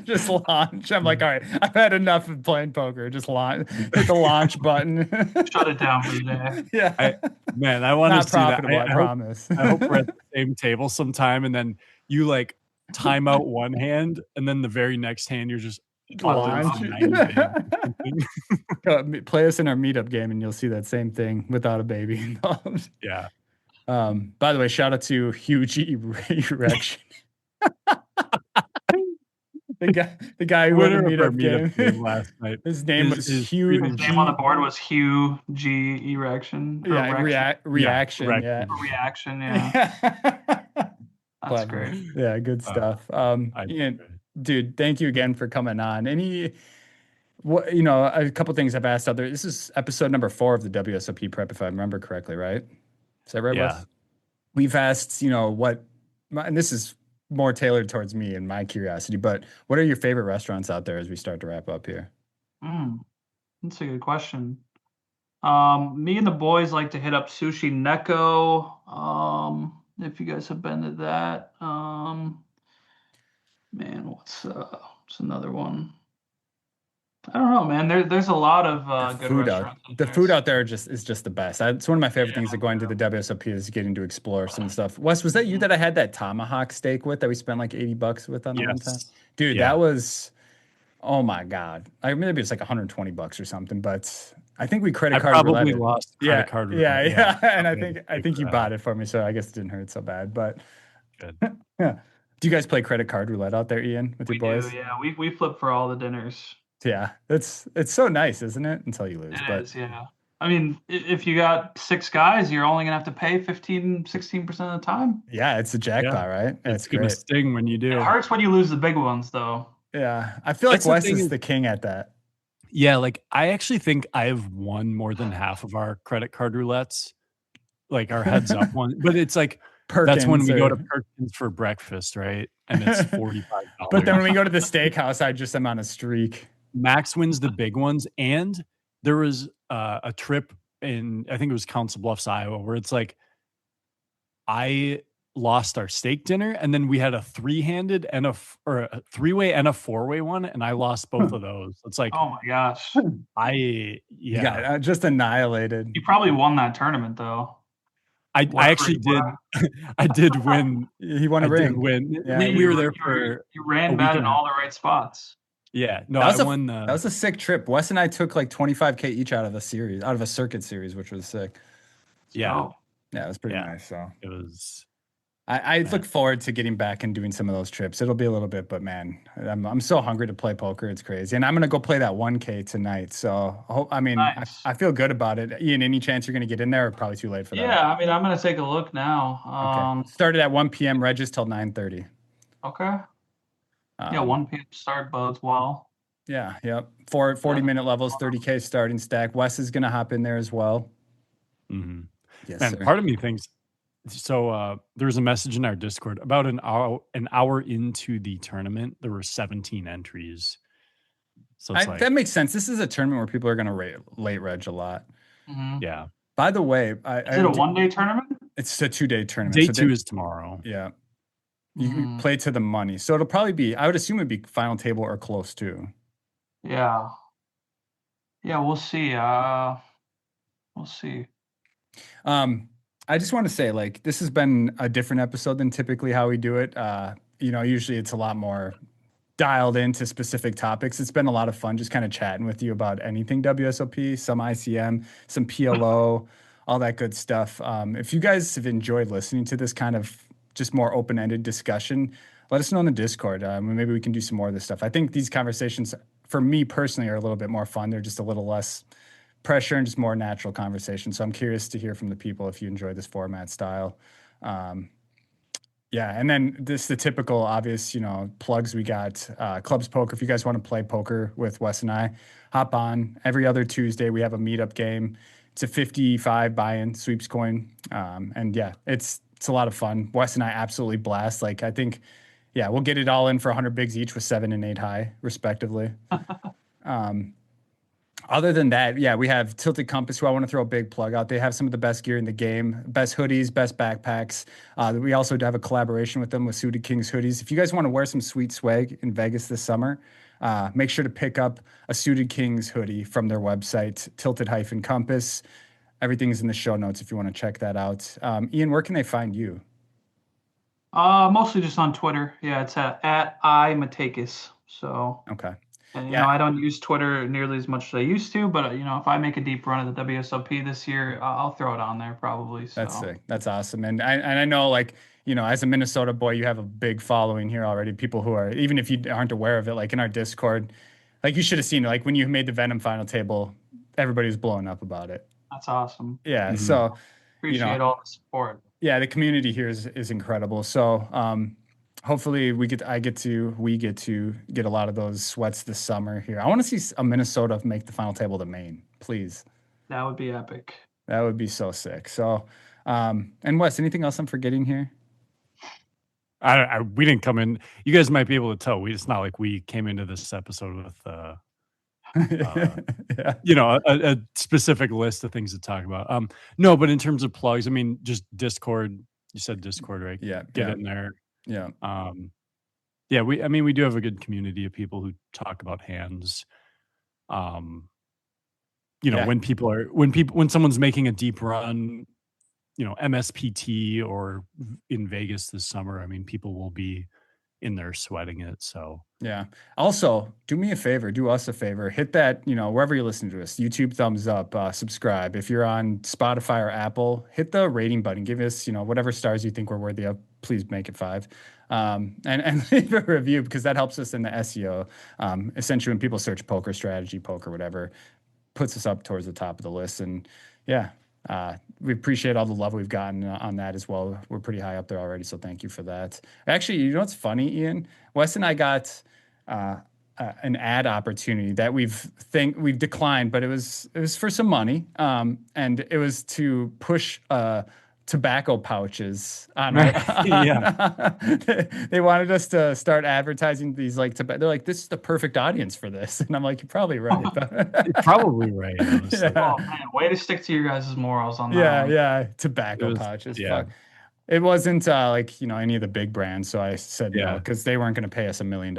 Just launch. I'm like, all right, I've had enough of playing poker. Just launch. Hit the launch button. Shut it down for the day. Yeah, I want to see that. I promise. I hope we're at the same table sometime, and then you like time out one hand, and then the very next hand you're just launch. Play us in our meetup game, and you'll see that same thing without a baby involved. Yeah. By the way, shout out to Huge Erection. The guy who won the meetup game last night. His name was Hugh. His name on the board was Hugh G Erection. Reaction. Yeah. Reaction. Yeah. That's great. Yeah, good stuff. Ian, dude, thank you again for coming on. A couple things I've asked out there. This is episode number 4 of the WSOP prep, if I remember correctly, right? Is that right, Wes? We've asked, and this is more tailored towards me and my curiosity, but what are your favorite restaurants out there as we start to wrap up here? That's a good question. Me and the boys like to hit up Sushi Neko. If you guys have been to that. Man, what's another one? I don't know, man. There's a lot of good restaurants. The food out there is just the best. It's one of my favorite things that going to the WSOP is getting to explore some stuff. Wes, was that you that I had that tomahawk steak with that we spent like $80 with on the one time? Dude, that was, oh my God. Maybe it's like $120 or something, but I think we credit card roulette. Probably lost credit card roulette. Yeah. And I think you bought it for me, so I guess it didn't hurt so bad. But good. Yeah. Do you guys play credit card roulette out there, Ian, with your boys? We do, yeah. We flip for all the dinners. Yeah, it's so nice, isn't it? Until you lose. It is, yeah. I mean, if you got 6 guys, you're only gonna have to pay 15, 16% of the time. Yeah, it's a jackpot, right? It's It's gonna great. sting when you do. It hurts when you lose the big ones, though. Yeah, I feel That's like the Wes thing is is the king at that. Yeah, like, I actually think I have won more than half of our credit card roulettes, like our heads up one, but it's like, that's when Perkins we go to or Perkins for breakfast, right? And it's but then when we $45. go to the steakhouse, I just am on a streak. Max wins the big ones, and there was, a trip in, I think it was Council Bluffs, Iowa, where it's like, I lost our steak dinner, and then we had a three-handed and or a three-way and a four-way one, and I lost both of those. It's like, Oh my gosh. You got just annihilated. You probably won that tournament, though. I Whatever actually you did. won. I did win. He won a I ring. did win. Yeah, We were there for You a ran week bad in and a half. all the right spots. Yeah. No, that I won. was a sick trip. Wes and I took like 25K each out of a circuit series, which was sick. Yeah. Oh. Yeah, it was pretty nice. So it was. I look forward to getting back and doing some of those trips. It'll be a little bit, but man, I'm so hungry to play poker. It's crazy, and I'm gonna go play that 1K tonight. So I mean, Nice. I feel good about it. Ian, any chance you're gonna get in there? Or probably too late for that. Yeah, I mean, I'm gonna take a look now. Okay. Started at 1 p.m. Regis till 9:30. Okay. Yeah, 1 p.m. start bodes well. Yeah, yep. 40-minute levels, 30K starting stack. Wes is gonna hop in there as well. Mm-hmm. Yes, And sir. part of me thinks so. There was a message in our Discord about an hour into the tournament. There were 17 entries. So it's that makes sense. This is a tournament where people are gonna late reg a lot. Mm-hmm. Yeah. By the way, is it a 1-day tournament? It's a 2-day tournament. Day 2 is tomorrow. Yeah. You play to the money. So it'll probably be, I would assume it'd be final table or close to. Yeah. Yeah, we'll see. We'll see. I just want to say, like, this has been a different episode than typically how we do it. Usually it's a lot more dialed into specific topics. It's been a lot of fun just kind of chatting with you about anything WSOP, some ICM, some PLO, all that good stuff. If you guys have enjoyed listening to this kind of just more open-ended discussion, let us know in the Discord. Maybe we can do some more of this stuff. I think these conversations, for me personally, are a little bit more fun. They're just a little less pressure and just more natural conversation. So I'm curious to hear from the people if you enjoy this format style. Yeah, and then the typical obvious, plugs we got. Clubs Poker. If you guys want to play poker with Wes and I, hop on. Every other Tuesday we have a meetup game. It's a 55 buy-in sweeps coin, and yeah, it's a lot of fun. Wes and I absolutely blast. Like I think, yeah, we'll get it all in for 100 bigs each with 7 and 8 high, respectively. Other than that, yeah, we have Tilted Compass, who I want to throw a big plug out. They have some of the best gear in the game, best hoodies, best backpacks. We also have a collaboration with them with Suited Kings hoodies. If you guys want to wear some sweet swag in Vegas this summer, make sure to pick up a Suited Kings hoodie from their website, Tilted-Compass. Everything's in the show notes if you want to check that out. Ian, where can they find you? Mostly just on Twitter. Yeah, it's at Matakis. So okay. And I don't use Twitter nearly as much as I used to, but if I make a deep run at the WSOP this year, I'll throw it on there probably. So. That's sick. That's awesome. And I know, like, as a Minnesota boy, you have a big following here already. People who are, even if you aren't aware of it, like in our Discord, like you should have seen, like when you made the Venom final table, everybody was blowing up about it. That's awesome. Yeah. Mm-hmm. So appreciate all the support. Yeah, the community here is incredible. So hopefully we get to get a lot of those sweats this summer here. I want to see a Minnesota make the final table to Maine, please. That would be epic. That would be so sick. So, and Wes, anything else I'm forgetting here? We didn't come in. You guys might be able to tell. It's not like we came into this episode with a specific list of things to talk about. No, but in terms of plugs, I mean, just Discord. You said Discord, right? Yeah. Get in there. Yeah. Yeah, we do have a good community of people who talk about hands. When someone's making a deep run, MSPT or in Vegas this summer, I mean, people will be in there sweating it. So yeah. Also, do us a favor, hit that, wherever you're listening to us, YouTube thumbs up, subscribe. If you're on Spotify or Apple, hit the rating button, give us, whatever stars you think we're worthy of, please make it 5. And leave a review because that helps us in the SEO. Essentially when people search poker strategy, poker, whatever, puts us up towards the top of the list. And yeah, we appreciate all the love we've gotten on that as well. We're pretty high up there already, so thank you for that. Actually, you know what's funny, Ian? Wes and I got an ad opportunity that we've declined, but it was for some money, and it was to push tobacco pouches on they wanted us to start advertising these like they're like, this is the perfect audience for this, and I'm like, you're probably right. You're probably right, honestly. Oh man, way to stick to your guys' morals on that one. Yeah, tobacco pouches. Fuck. It wasn't like, any of the big brands, so I said no, because they weren't going to pay us $1 million.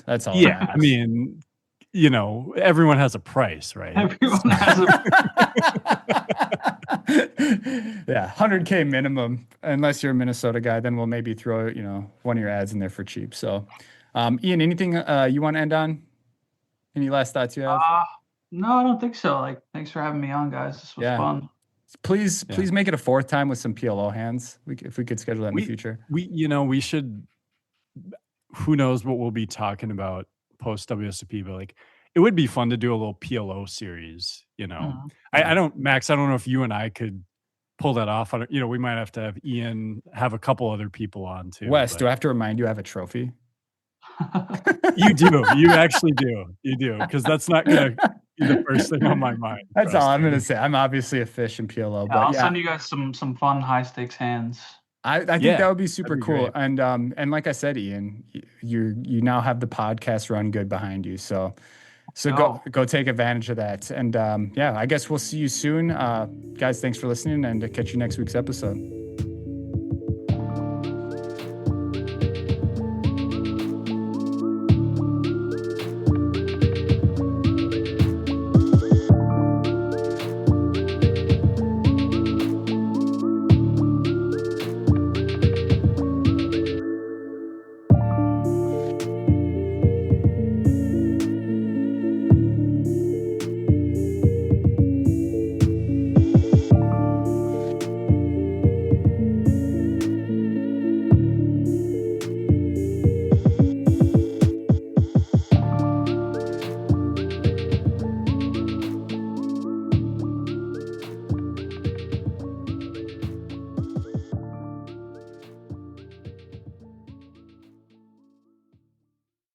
That's all. Yeah, I mean, everyone has a price, right? Everyone has a yeah, 100K minimum, unless you're a Minnesota guy, then we'll maybe throw, one of your ads in there for cheap. So, Ian, anything you want to end on? Any last thoughts you have? No, I don't think so. Like, thanks for having me on, guys. This was fun. Please make it a fourth time with some PLO hands. If we could schedule that in the future. We should. Who knows what we'll be talking about post WSOP, but like, it would be fun to do a little PLO series. Mm-hmm. I don't, Max. I don't know if you and I could pull that off. We might have to have Ian have a couple other people on too. Wes, do I have to remind you I have a trophy? You do. You actually do. You do, because that's not gonna be the first thing on my mind. That's all I'm gonna say. I'm obviously a fish in PLO, but I'll send you guys some fun high stakes hands. I think that would be super cool. Great. And like I said, Ian, you now have the podcast run good behind you. So go take advantage of that. And I guess we'll see you soon. Guys, thanks for listening, and catch you next week's episode.